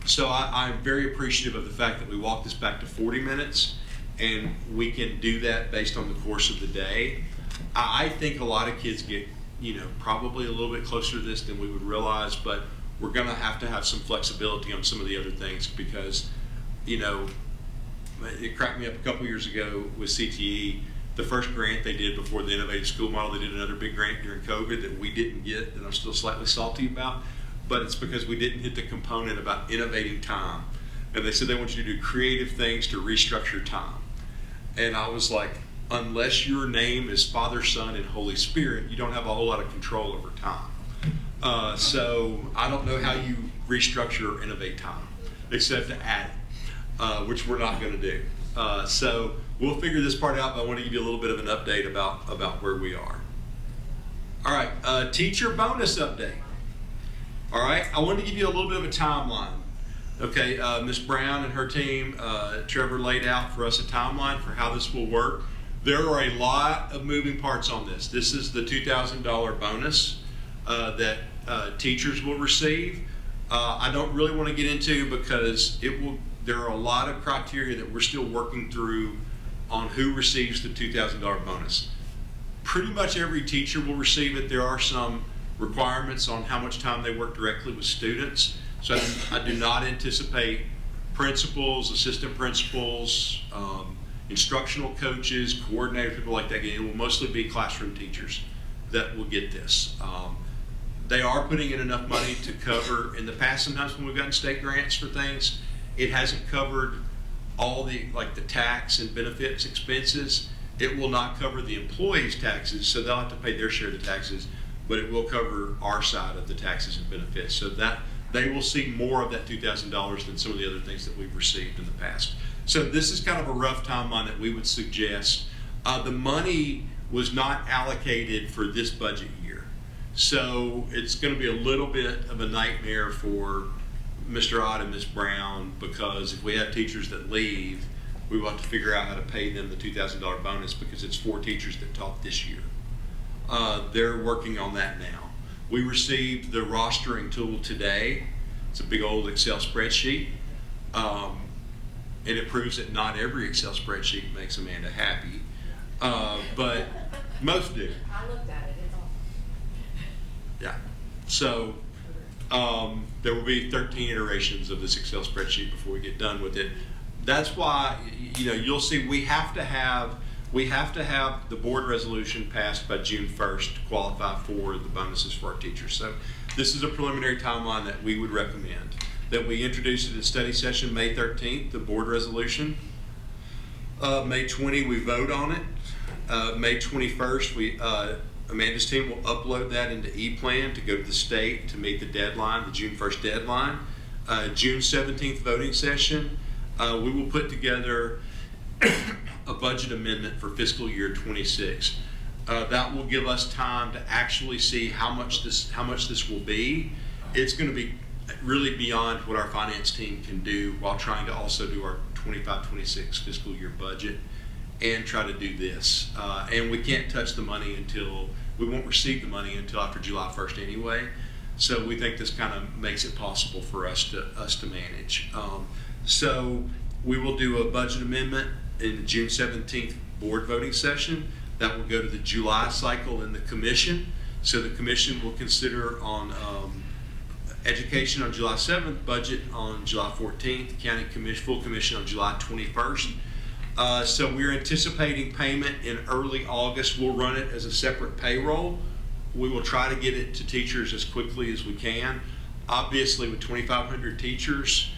So I'm very appreciative of the fact that we walked this back to 40 minutes, and we can do that based on the course of the day. I think a lot of kids get, you know, probably a little bit closer to this than we would realize, but we're going to have some flexibility on some of the other things, because, you know, it cracked me up a couple years ago with CTE. The first grant they did before the Innovative School Model, they did another big grant during COVID that we didn't get, that I'm still slightly salty about, but it's because we didn't hit the component about innovating time. And they said they want you to do creative things to restructure time. And I was like, unless your name is Father, Son, and Holy Spirit, you don't have a whole lot of control over time. So I don't know how you restructure or innovate time, except to add it, which we're not going to do. So we'll figure this part out, but I want to give you a little bit of an update about where we are. All right, teacher bonus update. All right, I wanted to give you a little bit of a timeline. Okay, Ms. Brown and her team, Trevor laid out for us a timeline for how this will work. There are a lot of moving parts on this. This is the $2,000 bonus that teachers will receive. I don't really want to get into, because there are a lot of criteria that we're still working through on who receives the $2,000 bonus. Pretty much every teacher will receive it. There are some requirements on how much time they work directly with students. So I do not anticipate principals, assistant principals, instructional coaches, coordinators, people like that. It will mostly be classroom teachers that will get this. They are putting in enough money to cover, in the past sometimes when we've gotten state grants for things, it hasn't covered all the tax and benefits expenses. It will not cover the employees' taxes, so they'll have to pay their share of the taxes, but it will cover our side of the taxes and benefits. So that they will see more of that $2,000 than some of the other things that we've received in the past. So this is kind of a rough timeline that we would suggest. The money was not allocated for this budget year. So it's going to be a little bit of a nightmare for Mr. Ott and Ms. Brown, because if we have teachers that leave, we will have to figure out how to pay them the $2,000 bonus, because it's 4 teachers that taught this year. They're working on that now. We received the rostering tool today. It's a big old Excel spreadsheet. And it proves that not every Excel spreadsheet makes Amanda happy, but most do. I looked at it, it's awesome. Yeah. So there will be 13 iterations of this Excel spreadsheet before we get done with it. That's why, you know, you'll see we have to have the board resolution passed by June 1st to qualify for the bonuses for our teachers. So this is a preliminary timeline that we would recommend. That we introduce at a study session May 13th, the board resolution. May 20, we vote on it. May 21st, Amanda's team will upload that into ePlan to go to the state to meet the deadline, the June 1st deadline. June 17th voting session, we will put together a budget amendment for fiscal year 26. That will give us time to actually see how much this will be. It's going to be really beyond what our finance team can do, while trying to also do our 25-26 fiscal year budget and try to do this. And we can't touch the money we won't receive the money until after July 1st anyway. So we think this kind of makes it possible for us to manage. So we will do a budget amendment in the June 17th board voting session. That will go to the July cycle in the commission. So the commission will consider on education on July 7th, budget on July 14th, county commission, full commission on July 21st. So we're anticipating payment in early August. We'll run it as a separate payroll. We will try to get it to teachers as quickly as we can. Obviously, with 2,500 teachers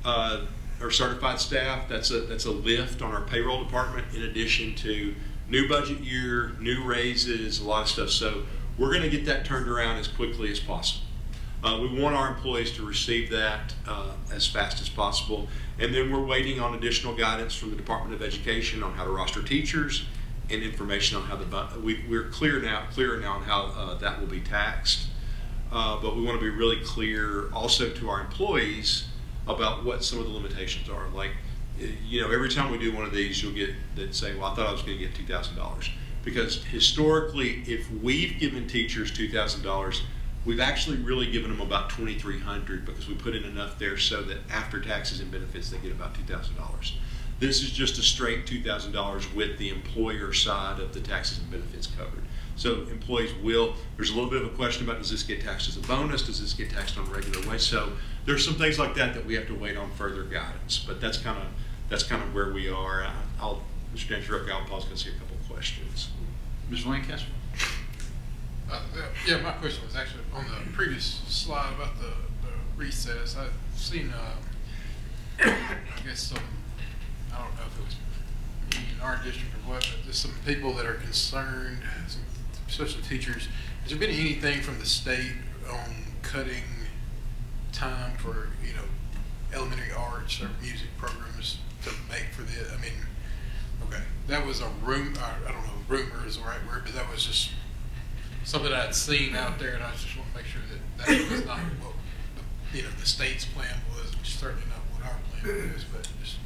or certified staff, that's a lift on our payroll department in addition to new budget year, new raises, a lot of stuff. So we're going to get that turned around as quickly as possible. We want our employees to receive that as fast as possible. And then we're waiting on additional guidance from the Department of Education on how to roster teachers and information on how we're clear now on how that will be taxed. But we want to be really clear also to our employees about what some of the limitations are. Like, you know, every time we do one of these, you'll get that say, well, I thought I was going to get $2,000. Because historically, if we've given teachers $2,000, we've actually really given them about $2,300 because we put in enough there so that after taxes and benefits, they get about $2,000. This is just a straight $2,000 with the employer side of the taxes and benefits covered. So employees there's a little bit of a question about, does this get taxed as a bonus? Does this get taxed on a regular wage? So there's some things like that we have to wait on further guidance. But that's kind of where we are. Mr. Dancheroka, I'll pause and see a couple of questions. Ms. Lancaster? Yeah, my question was actually on the previous slide about the recess. I've seen, I guess some, I don't know if it was in our district or what, but there's some people that are concerned, especially teachers. Has there been anything from the state on cutting time for, you know, elementary arts or music programs to make for the, I mean, okay, that was a I don't know, rumor is the right word, but that was just something I'd seen out there, and I just want to make sure that was not what the state's plan was, which is certainly not what our plan is, but just.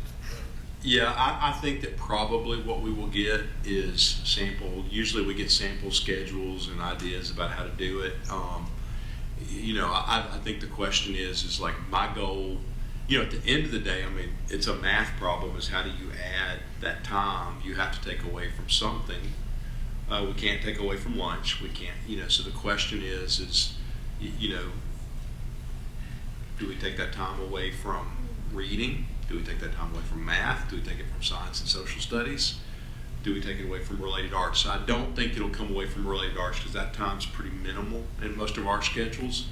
Yeah, I think that probably what we will get is usually we get sample schedules and ideas about how to do it. You know, I think the question is like my goal, you know, at the end of the day, I mean, it's a math problem, is how do you add that time you have to take away from something. We can't take away from lunch. We can't, you know, so the question is, you know, do we take that time away from reading? Do we take that time away from math? Do we take it from science and social studies? Do we take it away from related arts? I don't think it'll come away from related arts because that time's pretty minimal in most of our schedules.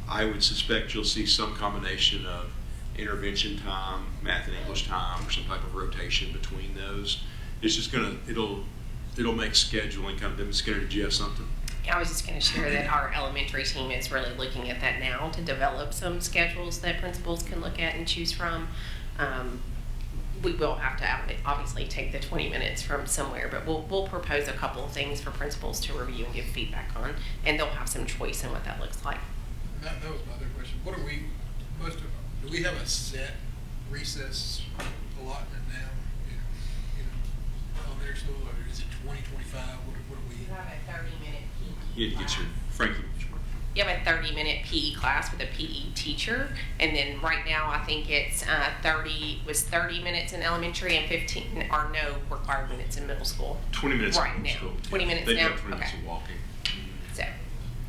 I would suspect you'll see some combination of intervention time, math and English time, or some type of rotation between those. It's just it'll make scheduling kind of, Ms. Skinner, did you have something? I was just going to share that our elementary team is really looking at that now to develop some schedules that principals can look at and choose from. We will have to obviously take the 20 minutes from somewhere, but we'll propose a couple of things for principals to review and give feedback on, and they'll have some choice in what that looks like. That was my other question. What are we, do we have a set recess allotment now in elementary school, or is it 20, 25? What do we? We have a 30-minute PE. You had to get your Frankie. You have a 30-minute PE class with a PE teacher, and then right now I think it's 30 minutes in elementary and 15 are no required minutes in middle school. 20 minutes right in middle now. school. 20 minutes they now. Got 20 minutes okay. of walking. So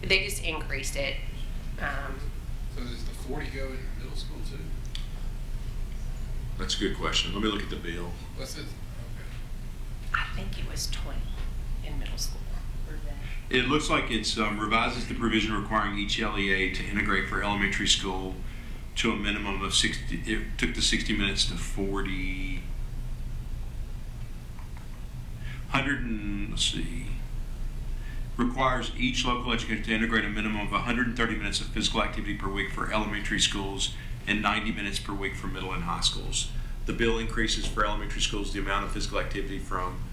they just increased it. So does the 40 go in middle school too? That's a good question. Let me look at the bill. What's it? Okay. I think it was 20 in middle school. It looks like it's revises the provision requiring each LEA to integrate for elementary school to a minimum of 60. It took the 60 minutes to 40. 100 and let's see. Requires each local educator to integrate a minimum of 130 minutes of physical activity per week for elementary schools and 90 minutes per week for middle and high schools. The bill increases for elementary schools the amount of physical activity from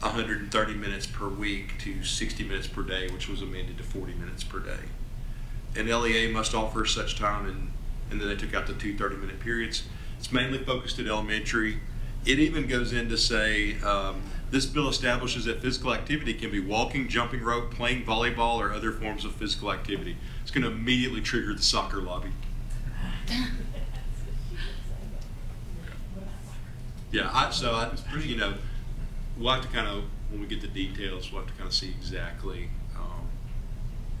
130 minutes per week to 60 minutes per day, which was amended to 40 minutes per day. An LEA must offer such time, and then they took out the 2 30-minute periods. It's mainly focused at elementary. It even goes in to say, this bill establishes that physical activity can be walking, jumping rope, playing volleyball, or other forms of physical activity. It's going to immediately trigger the soccer lobby. Yeah, you know, we'll have to kind of, when we get the details, we'll have to kind of see exactly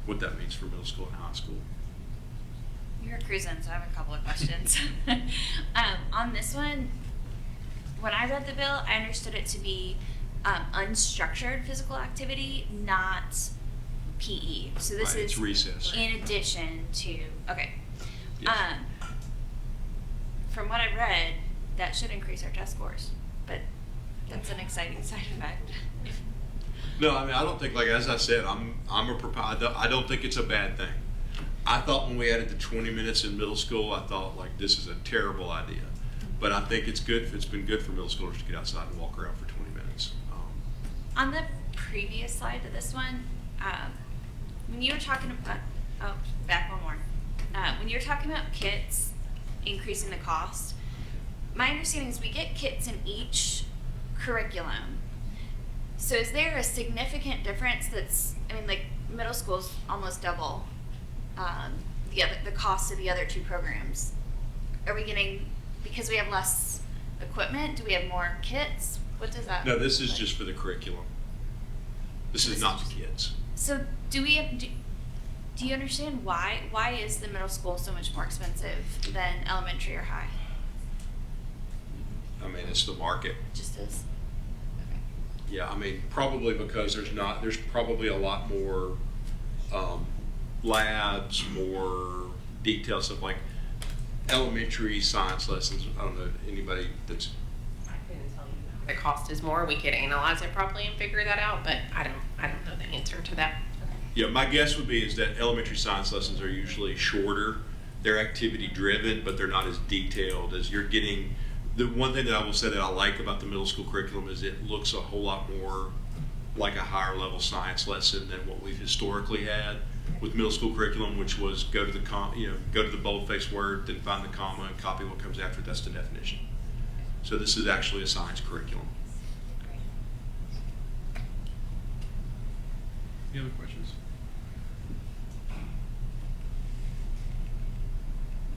what that means for middle school and high school. You're cruising, so I have a couple of questions. On this one, when I read the bill, I understood it to be unstructured physical activity, not PE. So this Right, it's is recess. in addition to, okay. Yes. From what I read, that should increase our test scores, but that's an exciting side effect. No, I mean, I don't think, like, as I said, I'm a proponent. I don't think it's a bad thing. I thought when we added the 20 minutes in middle school, I thought, like, this is a terrible idea. But I think it's good. It's been good for middle schoolers to get outside and walk around for 20 minutes. On the previous slide to this one, when you were talking about, back one more. When you were talking about kits increasing the cost, my understanding is we get kits in each curriculum. So is there a significant difference that's, I mean, like middle school's almost double the cost of the other two programs. Are we getting, because we have less equipment, do we have more kits? What does that? No, this is just for the curriculum. This is not the kids. So do you understand why? Why is the middle school so much more expensive than elementary or high? I mean, it's the market. Just is. Yeah, I mean, probably because there's probably a lot more labs, more detailed stuff like elementary science lessons. I don't know anybody that's. The cost is more. We could analyze it properly and figure that out, but I don't know the answer to that. Yeah, my guess would be is that elementary science lessons are usually shorter. They're activity driven, but they're not as detailed as you're getting. The one thing that I will say that I like about the middle school curriculum is it looks a whole lot more like a higher level science lesson than what we've historically had with middle school curriculum, which was go to the boldface word, then find the comma and copy what comes after it. That's the definition. So this is actually a science curriculum. Any other questions?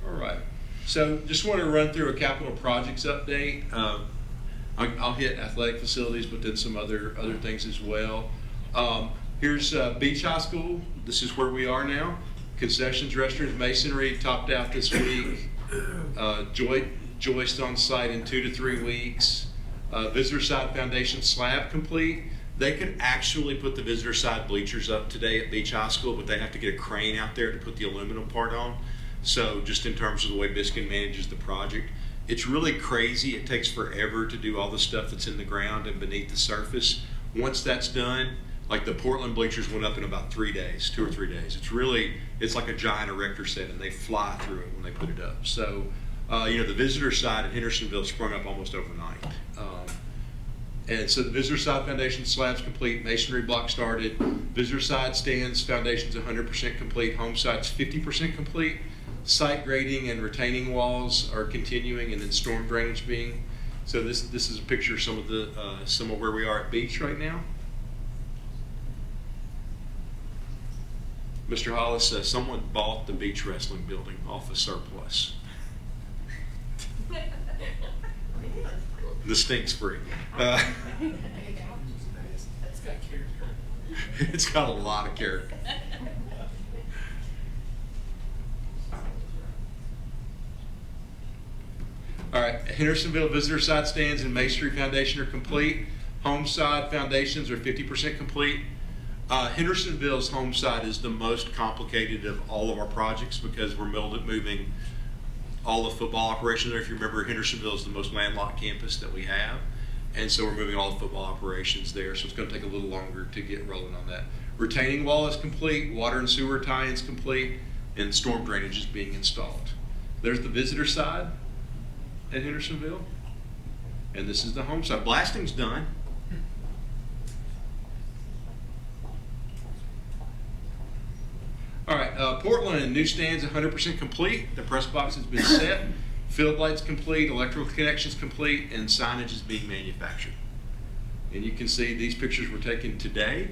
All right. So just want to run through a capital projects update. I'll hit athletic facilities, but then some other things as well. Here's Beach High School. This is where we are now. Concessions, restrooms, masonry topped out this week. Joist on site in 2 to 3 weeks. Visitor side foundation slab complete. They could actually put the visitor side bleachers up today at Beach High School, but they have to get a crane out there to put the aluminum part on. So just in terms of the way Biskin manages the project, it's really crazy. It takes forever to do all the stuff that's in the ground and beneath the surface. Once that's done, like the Portland bleachers went up in about 3 days, 2 or 3 days. It's like a giant erector set, and they fly through it when they put it up. So, the visitor side at Hendersonville sprung up almost overnight. And so the visitor side foundation slab's complete, masonry block started, visitor side stands, foundation's 100% complete, home side's 50% complete. Site grading and retaining walls are continuing, and then storm drainage being. So this is a picture of some of where we are at Beach right now. Mr. Hollis says someone bought the beach wrestling building off a surplus. The stink's free. It's got a lot of character. All right, Hendersonville visitor side stands and masonry foundation are complete. Home side foundations are 50% complete. Hendersonville's home side is the most complicated of all of our projects because we're moving all the football operations there. If you remember, Hendersonville is the most landlocked campus that we have. And so we're moving all the football operations there. So it's going to take a little longer to get rolling on that. Retaining wall is complete, water and sewer tie-ins complete, and storm drainage is being installed. There's the visitor side at Hendersonville. And this is the home side. Blasting's done. All right, Portland, new stands 100% complete. The press box has been set. Field lights complete, electrical connections complete, and signage is being manufactured. And you can see these pictures were taken today.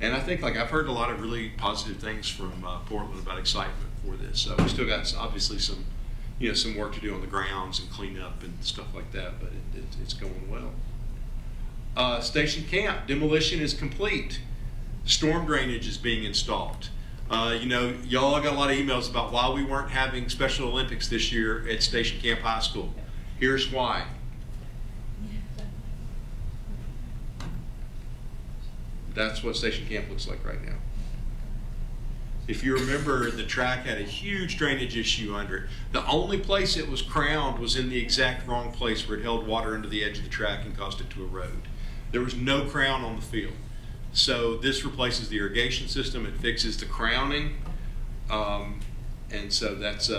And I think, I've heard a lot of really positive things from Portland about excitement for this. So we still got obviously some work to do on the grounds and clean up and stuff like that, but it's going well. Station Camp demolition is complete. Storm drainage is being installed. Y'all got a lot of emails about why we weren't having Special Olympics this year at Station Camp High School. Here's why. That's what Station Camp looks like right now. If you remember, the track had a huge drainage issue under it. The only place it was crowned was in the exact wrong place where it held water under the edge of the track and caused it to erode. There was no crown on the field. So this replaces the irrigation system. It fixes the crowning. And so that's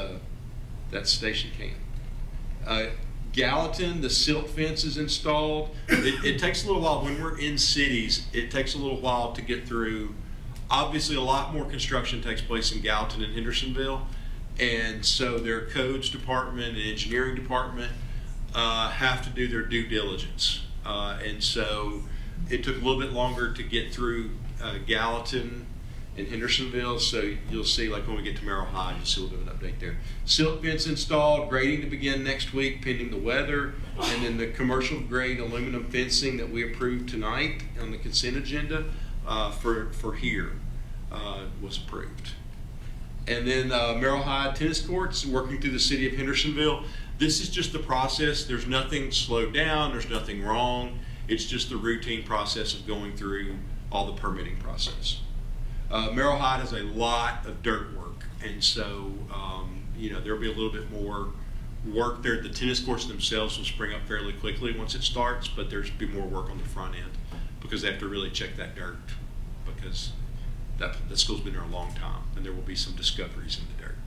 Station Camp. Gallatin, the silt fence is installed. It takes a little while. When we're in cities, it takes a little while to get through. Obviously, a lot more construction takes place in Gallatin and Hendersonville. And so their codes department and engineering department have to do their due diligence. And so it took a little bit longer to get through Gallatin and Hendersonville. So you'll see, like when we get to Merrill High, you'll see a little bit of an update there. Silt fence installed, grading to begin next week pending the weather. And then the commercial grade aluminum fencing that we approved tonight on the consent agenda for here was approved. And then Merrill High tennis courts, working through the city of Hendersonville. This is just the process. There's nothing slowed down. There's nothing wrong. It's just the routine process of going through all the permitting process. Merrill High has a lot of dirt work, and so there'll be a little bit more work there. The tennis courts themselves will spring up fairly quickly once it starts, but there's be more work on the front end because they have to really check that dirt because that school's been there a long time, and there will be some discoveries in the dirt.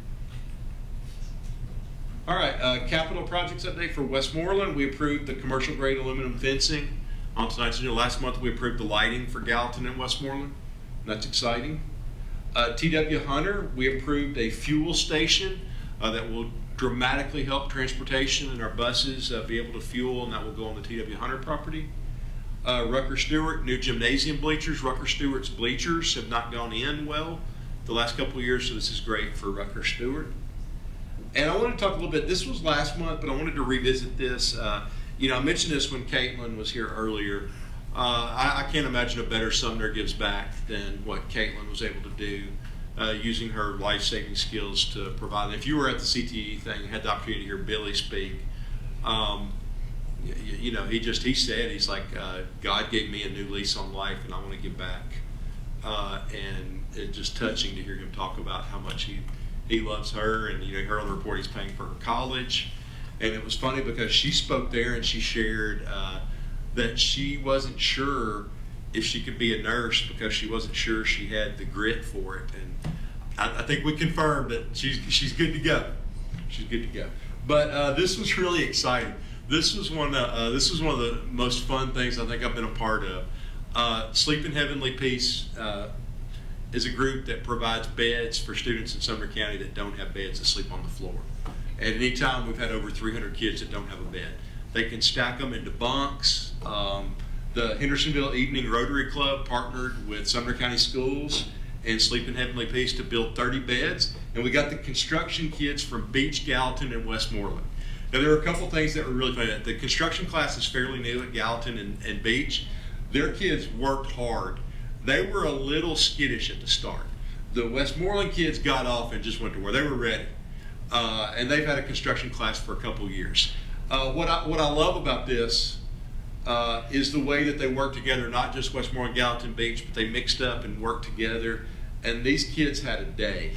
All right, capital projects update for Westmoreland. We approved the commercial grade aluminum fencing on tonight's agenda. Last month we approved the lighting for Gallatin and Westmoreland. That's exciting. TW Hunter, we approved a fuel station that will dramatically help transportation and our buses be able to fuel, and that will go on the TW Hunter property. Rucker Stewart, new gymnasium bleachers. Rucker Stewart's bleachers have not gone in well the last couple of years, so this is great for Rucker Stewart. And I wanted to talk a little bit, this was last month, but I wanted to revisit this. I mentioned this when Caitlin was here earlier. I can't imagine a better Sumner Gives Back than what Caitlin was able to do using her life-saving skills to provide. And if you were at the CTE thing, had the opportunity to hear Billy speak, he said, he's like, God gave me a new lease on life and I want to give back. And it's just touching to hear him talk about how much he loves her, and her on the report he's paying for her college. And it was funny because she spoke there and she shared that she wasn't sure if she could be a nurse because she wasn't sure she had the grit for it. And I think we confirmed that she's good to go. She's good to go. But this was really exciting. This was one of the most fun things I think I've been a part of. Sleep in Heavenly Peace is a group that provides beds for students in Sumner County that don't have beds to sleep on the floor. At any time, we've had over 300 kids that don't have a bed. They can stack them into bunks. The Hendersonville Evening Rotary Club partnered with Sumner County Schools and Sleep in Heavenly Peace to build 30 beds. And we got the construction kids from Beach, Gallatin, and Westmoreland. Now, there were a couple things that were really funny. The construction class is fairly new at Gallatin and Beach. Their kids worked hard. They were a little skittish at the start. The Westmoreland kids got off and just went to where they were ready. And they've had a construction class for a couple years. What I love about this is the way that they work together, not just Westmoreland, Gallatin, Beach, but they mixed up and worked together. And these kids had a day.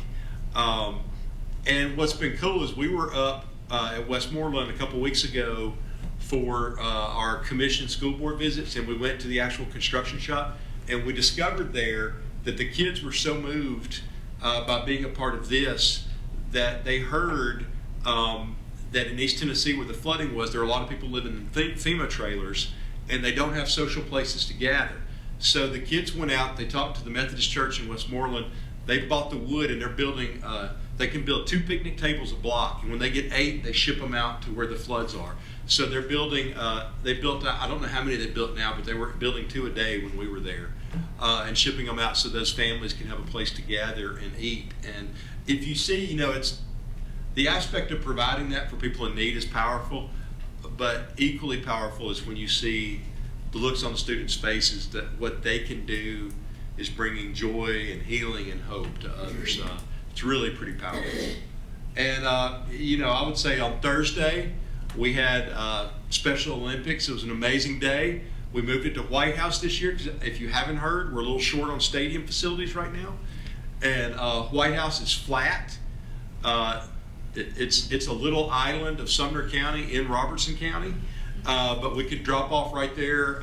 And what's been cool is we were up at Westmoreland a couple weeks ago for our commission school board visits, and we went to the actual construction shop, and we discovered there that the kids were so moved by being a part of this that they heard that in East Tennessee where the flooding was, there are a lot of people living in FEMA trailers and they don't have social places to gather. So the kids went out, they talked to the Methodist Church in Westmoreland, they bought the wood and they're building, they can build 2 picnic tables a block, and when they get 8, they ship them out to where the floods are. So they're building, they built, I don't know how many they built now, but they were building 2 a day when we were there, and shipping them out so those families can have a place to gather and eat. And if you see, it's the aspect of providing that for people in need is powerful, but equally powerful is when you see the looks on the students' faces that what they can do is bringing joy and healing and hope to others. It's really pretty powerful. And, I would say on Thursday, we had Special Olympics. It was an amazing day. We moved it to White House this year because if you haven't heard, we're a little short on stadium facilities right now. And White House is flat. It's a little island of Sumner County in Robertson County, but we could drop off right there.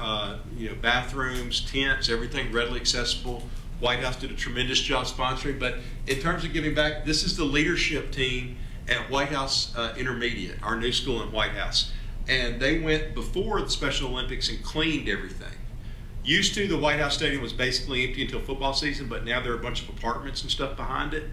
Bathrooms, tents, everything readily accessible. White House did a tremendous job sponsoring. But in terms of giving back, this is the leadership team at White House Intermediate, our new school in White House. And they went before the Special Olympics and cleaned everything. Used to, the White House Stadium was basically empty until football season, but now there are a bunch of apartments and stuff behind it.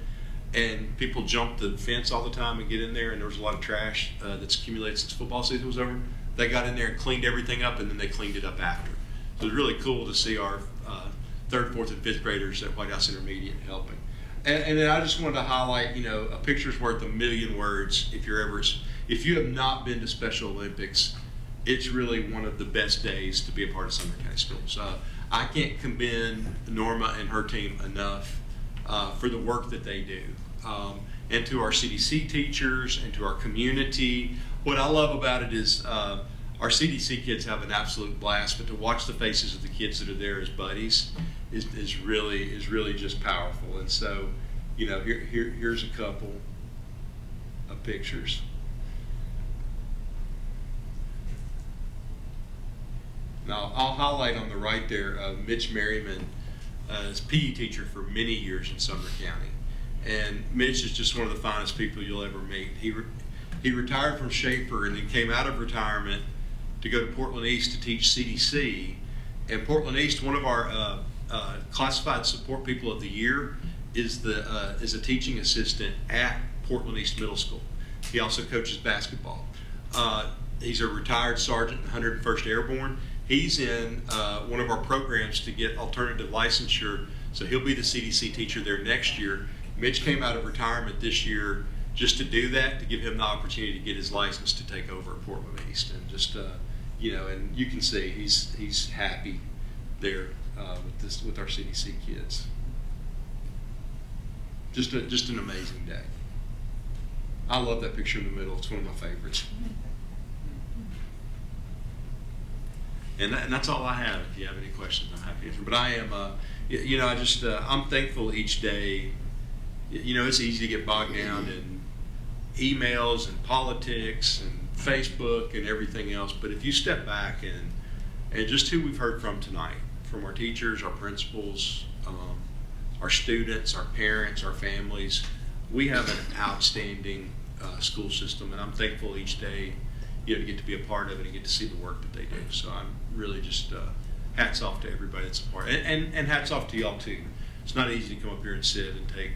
And people jump the fence all the time and get in there, and there was a lot of trash that's accumulated since football season was over. They got in there and cleaned everything up, and then they cleaned it up after. So it was really cool to see our 3rd, 4th, and 5th graders at White House Intermediate helping. And then I just wanted to highlight, a picture's worth a million words. If you have not been to Special Olympics, it's really one of the best days to be a part of Sumner County Schools. I can't commend Norma and her team enough for the work that they do. And to our CDC teachers and to our community. What I love about it is our CDC kids have an absolute blast, but to watch the faces of the kids that are there as buddies is really just powerful. And so, here's a couple of pictures. Now, I'll highlight on the right there, Mitch Merriman is a PE teacher for many years in Sumner County. And Mitch is just one of the finest people you'll ever meet. He retired from Schaefer and then came out of retirement to go to Portland East to teach CDC. And Portland East, one of our classified support people of the year, is a teaching assistant at Portland East Middle School. He also coaches basketball. He's a retired sergeant in 101st Airborne. He's in one of our programs to get alternative licensure, so he'll be the CDC teacher there next year. Mitch came out of retirement this year just to do that, to give him the opportunity to get his license to take over at Portland East. And just, and you can see he's happy there with our CDC kids. Just an amazing day. I love that picture in the middle. It's one of my favorites. And that's all I have. If you have any questions, I'm happy to answer. But I am, I'm thankful each day. It's easy to get bogged down in emails and politics and Facebook and everything else. But if you step back and just who we've heard from tonight, from our teachers, our principals, our students, our parents, our families, we have an outstanding school system, and I'm thankful each day to get to be a part of it and get to see the work that they do. So I'm really just hats off to everybody that's a part, and hats off to y'all too. It's not easy to come up here and sit and take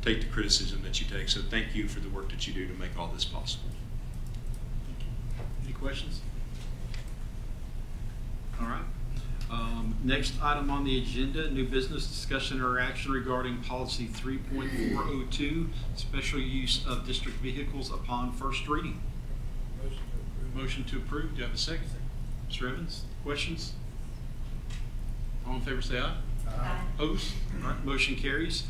the criticism that you take. So thank you for the work that you do to make all this possible. Any questions? All right. Next item on the agenda, new business discussion or action regarding policy 3.402, special use of district vehicles upon first reading. Motion to approve. Do you have a second? Mr. Evans, questions? All in favor say aye. Aye. Opposed? All right, motion carries.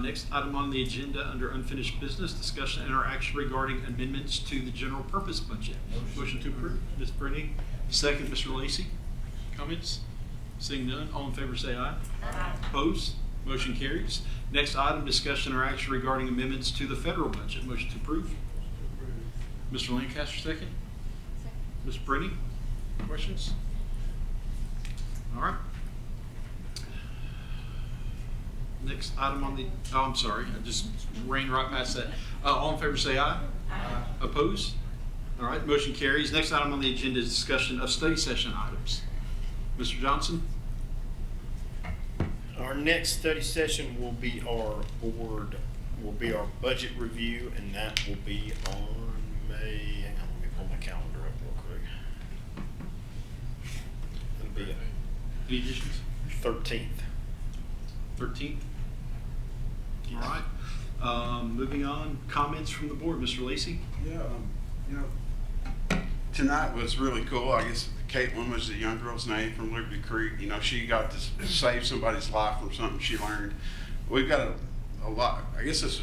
Next item on the agenda under unfinished business, discussion and or action regarding amendments to the general purpose budget. Motion to approve. Ms. Brittany. Second, Mr. Lacy. Comments? Seeing none, all in favor say aye. Aye. Opposed? Motion carries. Next item, discussion or action regarding amendments to the federal budget. Motion to approve. Mr. Lancaster, second. Ms. Brittany, questions? All right. Next item on the, I'm sorry, I just ran right past that. All in favor say aye. Aye. Opposed? All right, motion carries. Next item on the agenda is discussion of study session items. Mr. Johnson? Our next study session will be our budget review, and that will be on May, hang on, let me pull my calendar up real quick. It'll be Any additions? 13th. 13th? All right. Moving on, comments from the board. Mr. Lacy? Yeah, tonight was really cool. I guess Caitlin was the young girl's name from Liberty Creek. She got to save somebody's life from something she learned. We've got a lot. I guess this is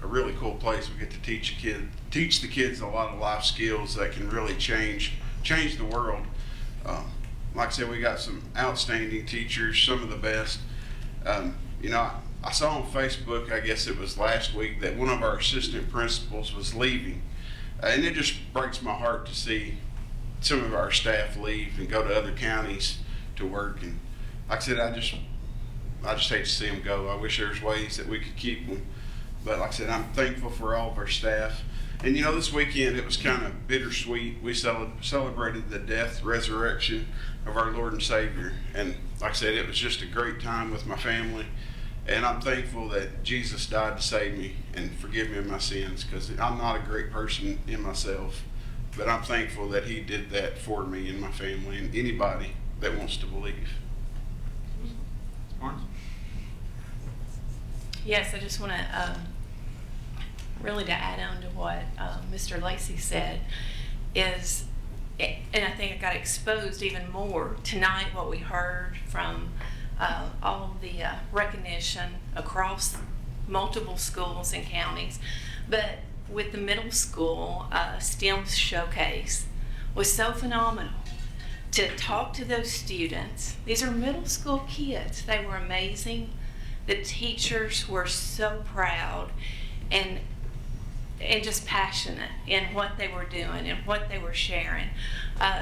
a really cool place. We get to teach the kids a lot of life skills that can really change the world. Like I said, we got some outstanding teachers, some of the best. I saw on Facebook, I guess it was last week, that one of our assistant principals was leaving. And it just breaks my heart to see some of our staff leave and go to other counties to work. And like I said, I just hate to see them go. I wish there was ways that we could keep them. But like I said, I'm thankful for all of our staff. And you know, this weekend it was kind of bittersweet. We celebrated the death, resurrection of our Lord and Savior. And like I said, it was just a great time with my family. And I'm thankful that Jesus died to save me and forgive me of my sins, because I'm not a great person in myself. But I'm thankful that he did that for me and my family and anybody that wants to believe. Barnes? Yes, I just want to really to add on to what Mr. Lacey said is, and I think it got exposed even more tonight, what we heard from all of the recognition across multiple schools and counties. But with the middle school STEM showcase was so phenomenal. To talk to those students, these are middle school kids, they were amazing. The teachers were so proud and just passionate in what they were doing and what they were sharing.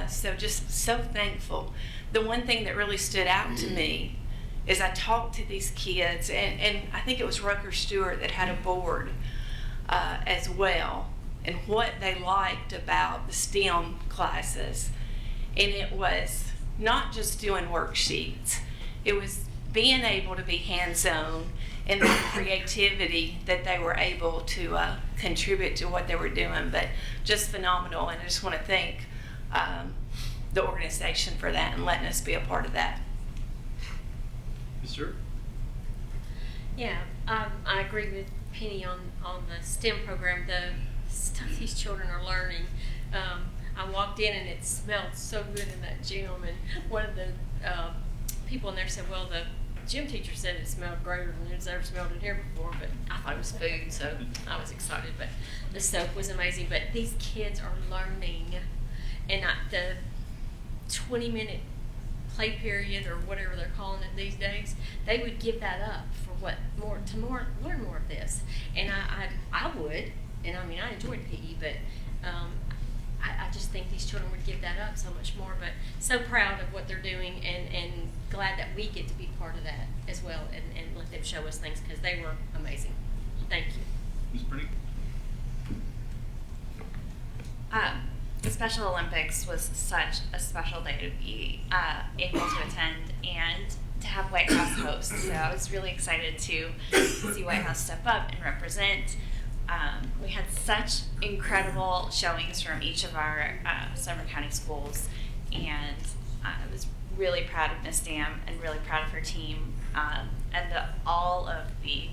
So just so thankful. The one thing that really stood out to me is I talked to these kids, and I think it was Rutgers Stewart that had a board as well, and what they liked about the STEM classes. And it was not just doing worksheets, it was being able to be hands-on and the creativity that they were able to contribute to what they were doing. But just phenomenal, and I just want to thank the organization for that and letting us be a part of that. Sir? Yeah, I agree with Penny on the STEM program, the stuff these children are learning. I walked in and it smelled so good in that gym, and one of the people in there said, well, the gym teacher said it smelled greater than it's ever smelled in here before, but I thought it was food, so I was excited. But the soap was amazing. But these kids are learning, and the 20-minute play period or whatever they're calling it these days, they would give that up for learn more of this. And I would, and I mean, I enjoyed PE, but I just think these children would give that up so much more. But so proud of what they're doing, and glad that we get to be part of that as well, and let them show us things, because they were amazing. Thank you. Ms. Brittany? The Special Olympics was such a special day to be able to attend and to have White House host. So I was really excited to see White House step up and represent. We had such incredible showings from each of our Sumner County schools, and I was really proud of Miss Dam and really proud of her team and all of the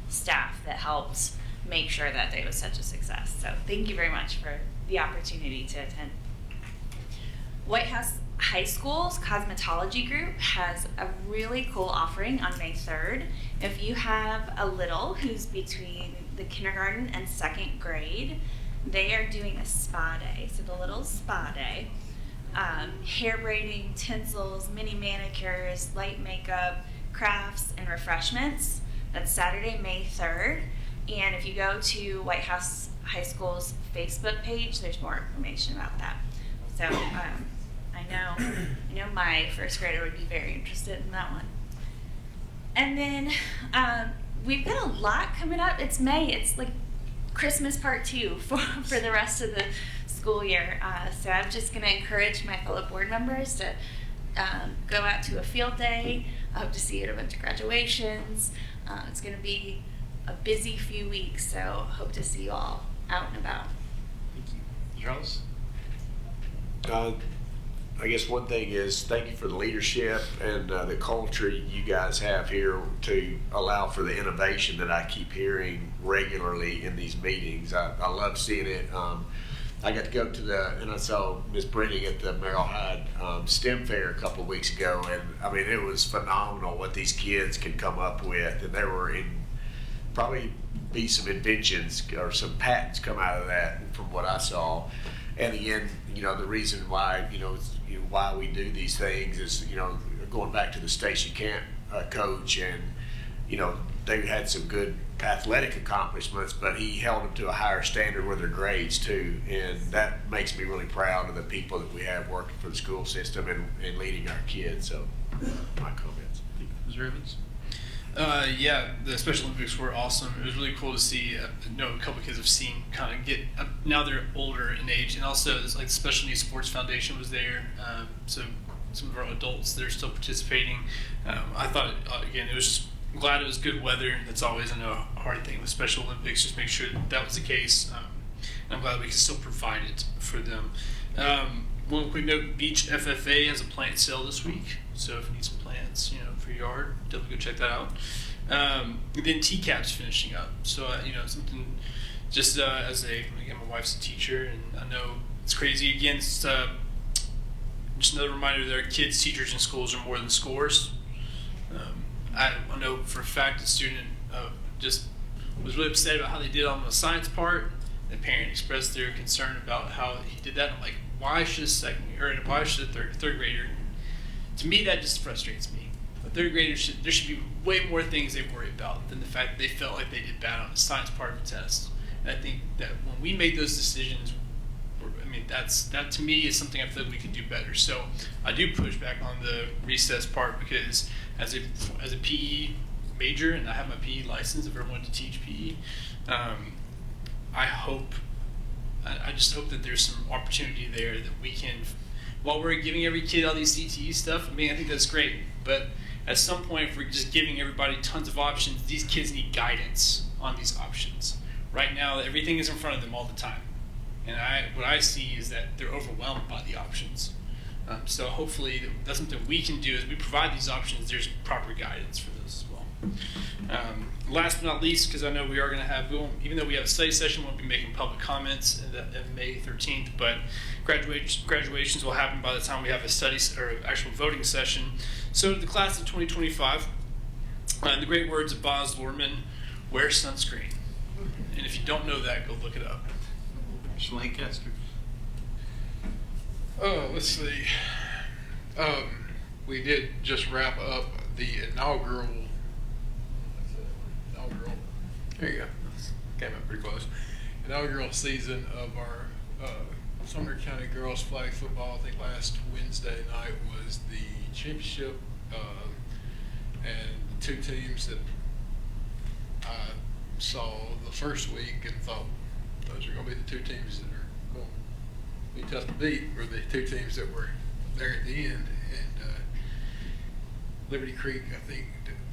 staff that helped make sure that day was such a success. So thank you very much for the opportunity to attend. White House High School's cosmetology group has a really cool offering on May 3rd. If you have a little who's between the kindergarten and second grade, they are doing a spa day. So the little spa day, hair braiding, tinsels, mini manicures, light makeup, crafts, and refreshments. That's Saturday, May 3rd. And if you go to White House High School's Facebook page, there's more information about that. So I know my first grader would be very interested in that one. And then we've got a lot coming up. It's May. It's like Christmas part 2 for the rest of the school year. So I'm just going to encourage my fellow board members to go out to a field day. I hope to see you at a bunch of graduations. It's going to be a busy few weeks, so hope to see you all out and about. Thank you. Charles? I guess one thing is thank you for the leadership and the culture you guys have here to allow for the innovation that I keep hearing regularly in these meetings. I love seeing it. I got to go to and I saw Ms. Brittany at the Merrill Hyde STEM Fair a couple of weeks ago, and I mean, it was phenomenal what these kids can come up with, and there were probably be some inventions or some patents come out of that from what I saw. And again, the reason why, why we do these things is, going back to the Station Camp coach, and they had some good athletic accomplishments, but he held them to a higher standard with their grades too. And that makes me really proud of the people that we have working for the school system and leading our kids. So my comments. Mr. Evans? Yeah, the Special Olympics were awesome. It was really cool to see. A couple of kids I've seen kind of get now they're older in age, and also it's like the Special Needs Sports Foundation was there. So some of our adults they're still participating. I thought again it was just glad it was good weather. That's always a hard thing with Special Olympics. Just make sure that was the case. And I'm glad we can still provide it for them. One quick note: Beach FFA has a plant sale this week. So if you need some plants, for your yard, definitely go check that out. And then TCAP's finishing up. So, something just again, my wife's a teacher, and I know it's crazy. Again, it's just another reminder that our kids, teachers, and schools are more than scores. I know for a fact a student just was really upset about how they did on the science part. The parent expressed their concern about how he did that. I'm like, why should a third grader? To me, that just frustrates me. A third grader there should be way more things they worry about than the fact that they felt like they did bad on the science part of the test. And I think that when we made those decisions, that to me is something I feel like we could do better. So I do push back on the recess part because as a PE major, and I have my PE license if I wanted to teach PE, I just hope that there's some opportunity there that we can. While we're giving every kid all these CTE stuff, I think that's great. But at some point, if we're just giving everybody tons of options, these kids need guidance on these options. Right now, everything is in front of them all the time. And what I see is that they're overwhelmed by the options. So hopefully, that's something we can do is we provide these options, there's proper guidance for those as well. Last but not least, because I know we are going to have, even though we have a study session, we won't be making public comments on May 13th, but graduations will happen by the time we have a study or actual voting session. So the class of 2025, in the great words of Boz Luhrmann, wear sunscreen. And if you don't know that, go look it up. Mr. Lancaster. Let's see. We did just wrap up the inaugural. There you go. Came up pretty close. Inaugural season of our Sumner County Girls Flag Football. I think last Wednesday night was the championship, and the two teams that I saw the first week and thought those are going to be the two teams that are going to be tough to beat were the two teams that were there at the end. And Liberty Creek, I think,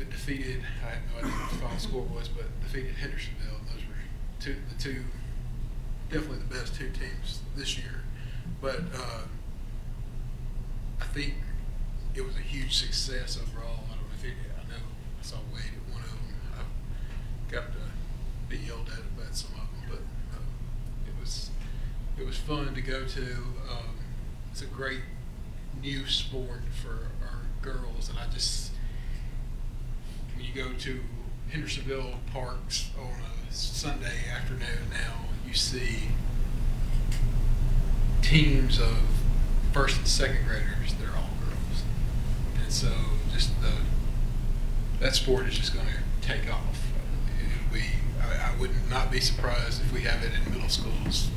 defeated, I have no idea what the final score was, but defeated Hendersonville. And those were definitely the best two teams this year. But I think it was a huge success overall. I know I saw Wade at one of them. I got to be yelled at about some of them, but it was fun to go to. It's a great new sport for our girls, and when you go to Hendersonville parks on a Sunday afternoon now, you see teams of first and second graders. They're all girls, and so just that sport is just going to take off. I would not be surprised if we have it in middle schools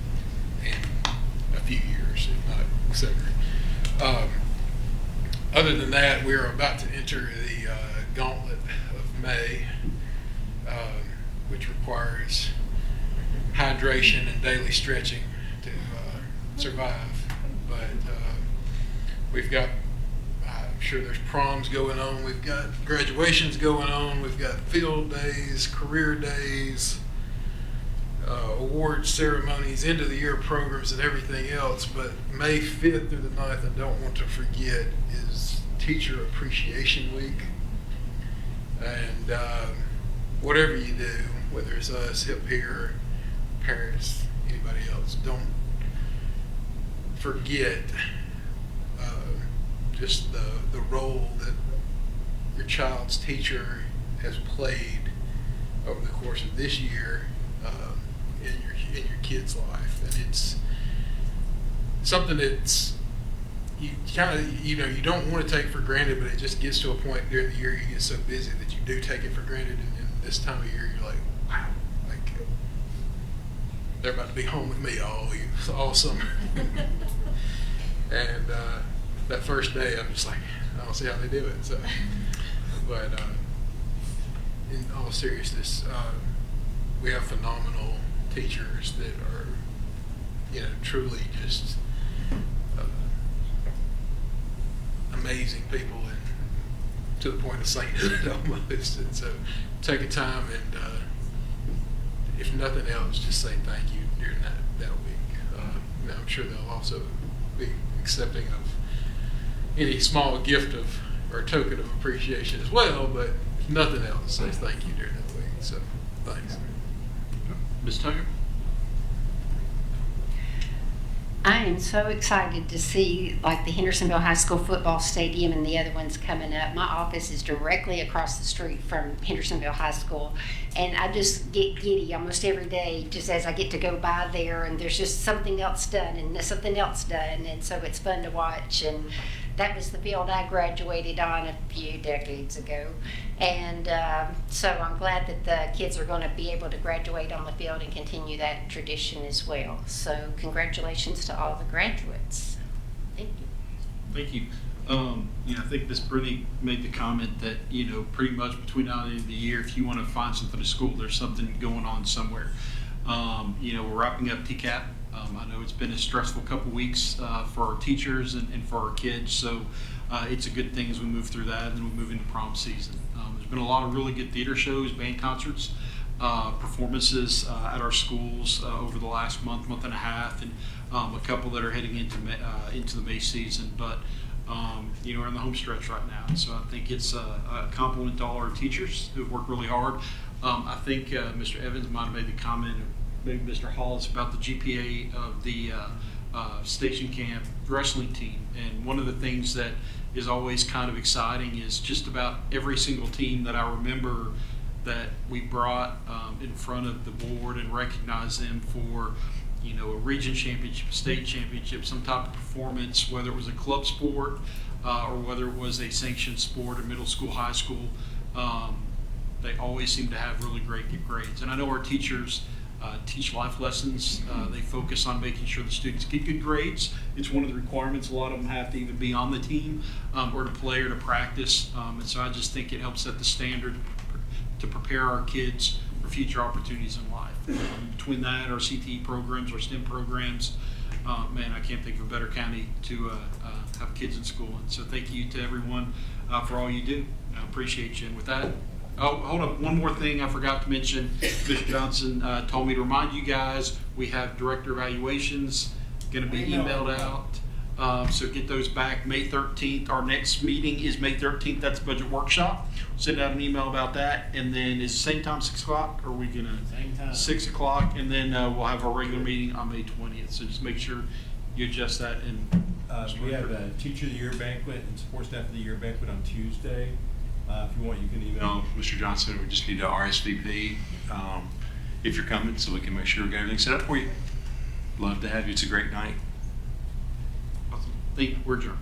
in a few years, if not sooner. Other than that, we are about to enter the gauntlet of May, which requires hydration and daily stretching to survive. But we've got, I'm sure there's proms going on, we've got graduations going on, we've got field days, career days, award ceremonies, end of the year programs, and everything else. But May 5th through the 9th, I don't want to forget, is Teacher Appreciation Week. And whatever you do, whether it's us, Hip Here, parents, anybody else, don't forget just the role that your child's teacher has played over the course of this year in your kid's life. And it's something that's you kind of, you don't want to take for granted, but it just gets to a point during the year you get so busy that you do take it for granted. And this time of year, you're like, wow, like they're about to be home with me all summer. And that first day, I'm just like, I don't see how they do it. So, but in all seriousness, we have phenomenal teachers that are, truly just amazing people, and to the point of sainthood almost. And so, take a time and, if nothing else, just say thank you during that week. I'm sure they'll also be accepting of any small gift or token of appreciation as well, but if nothing else, say thank you during that week. So, thanks. Ms. Tucker? I am so excited to see like the Hendersonville High School football stadium and the other ones coming up. My office is directly across the street from Hendersonville High School, and I just get giddy almost every day just as I get to go by there, and there's just something else done and something else done, and so it's fun to watch. And that was the field I graduated on a few decades ago. And so I'm glad that the kids are going to be able to graduate on the field and continue that tradition as well. So congratulations to all the graduates. Thank you. Thank you. I think Ms. Brittany made the comment that, pretty much between now and the end of the year, if you want to find something to school, there's something going on somewhere. We're wrapping up TCAP. I know it's been a stressful couple weeks for our teachers and for our kids, so it's a good thing as we move through that and then we move into prom season. There's been a lot of really good theater shows, band concerts, performances at our schools over the last month and a half, and a couple that are heading into the May season. But we're in the home stretch right now, and so I think it's a compliment to all our teachers who've worked really hard. I think Mr. Evans might have made the comment, or maybe Mr. Hollis, about the GPA of the Station Camp wrestling team. And one of the things that is always kind of exciting is just about every single team that I remember that we brought in front of the board and recognized them for, a region championship, state championship, some type of performance, whether it was a club sport or whether it was a sanctioned sport or middle school, high school. They always seem to have really great grades. And I know our teachers teach life lessons. They focus on making sure the students get good grades. It's one of the requirements. A lot of them have to even be on the team or to play or to practice. And so I just think it helps set the standard to prepare our kids for future opportunities in life. Between that, our CTE programs, our STEM programs, I can't think of a better county to have kids in school. And so thank you to everyone for all you do. I appreciate you. And with that, oh, hold on. One more thing I forgot to mention. Mr. Johnson told me to remind you guys, we have director evaluations going to be emailed out. So get those back May 13th. Our next meeting is May 13th. That's budget workshop. Send out an email about that. And then is the same time, 6 o'clock? Or are we going to? 6 o'clock. And then we'll have our regular meeting on May 20th. So just make sure you adjust that. And we have a Teacher of the Year banquet and Support Staff of the Year banquet on Tuesday. If you want, you can email Mr. Johnson. We just need to RSVP if you're coming, so we can make sure we got everything set up for you. Love to have you. It's a great night. awesome. We're adjourned.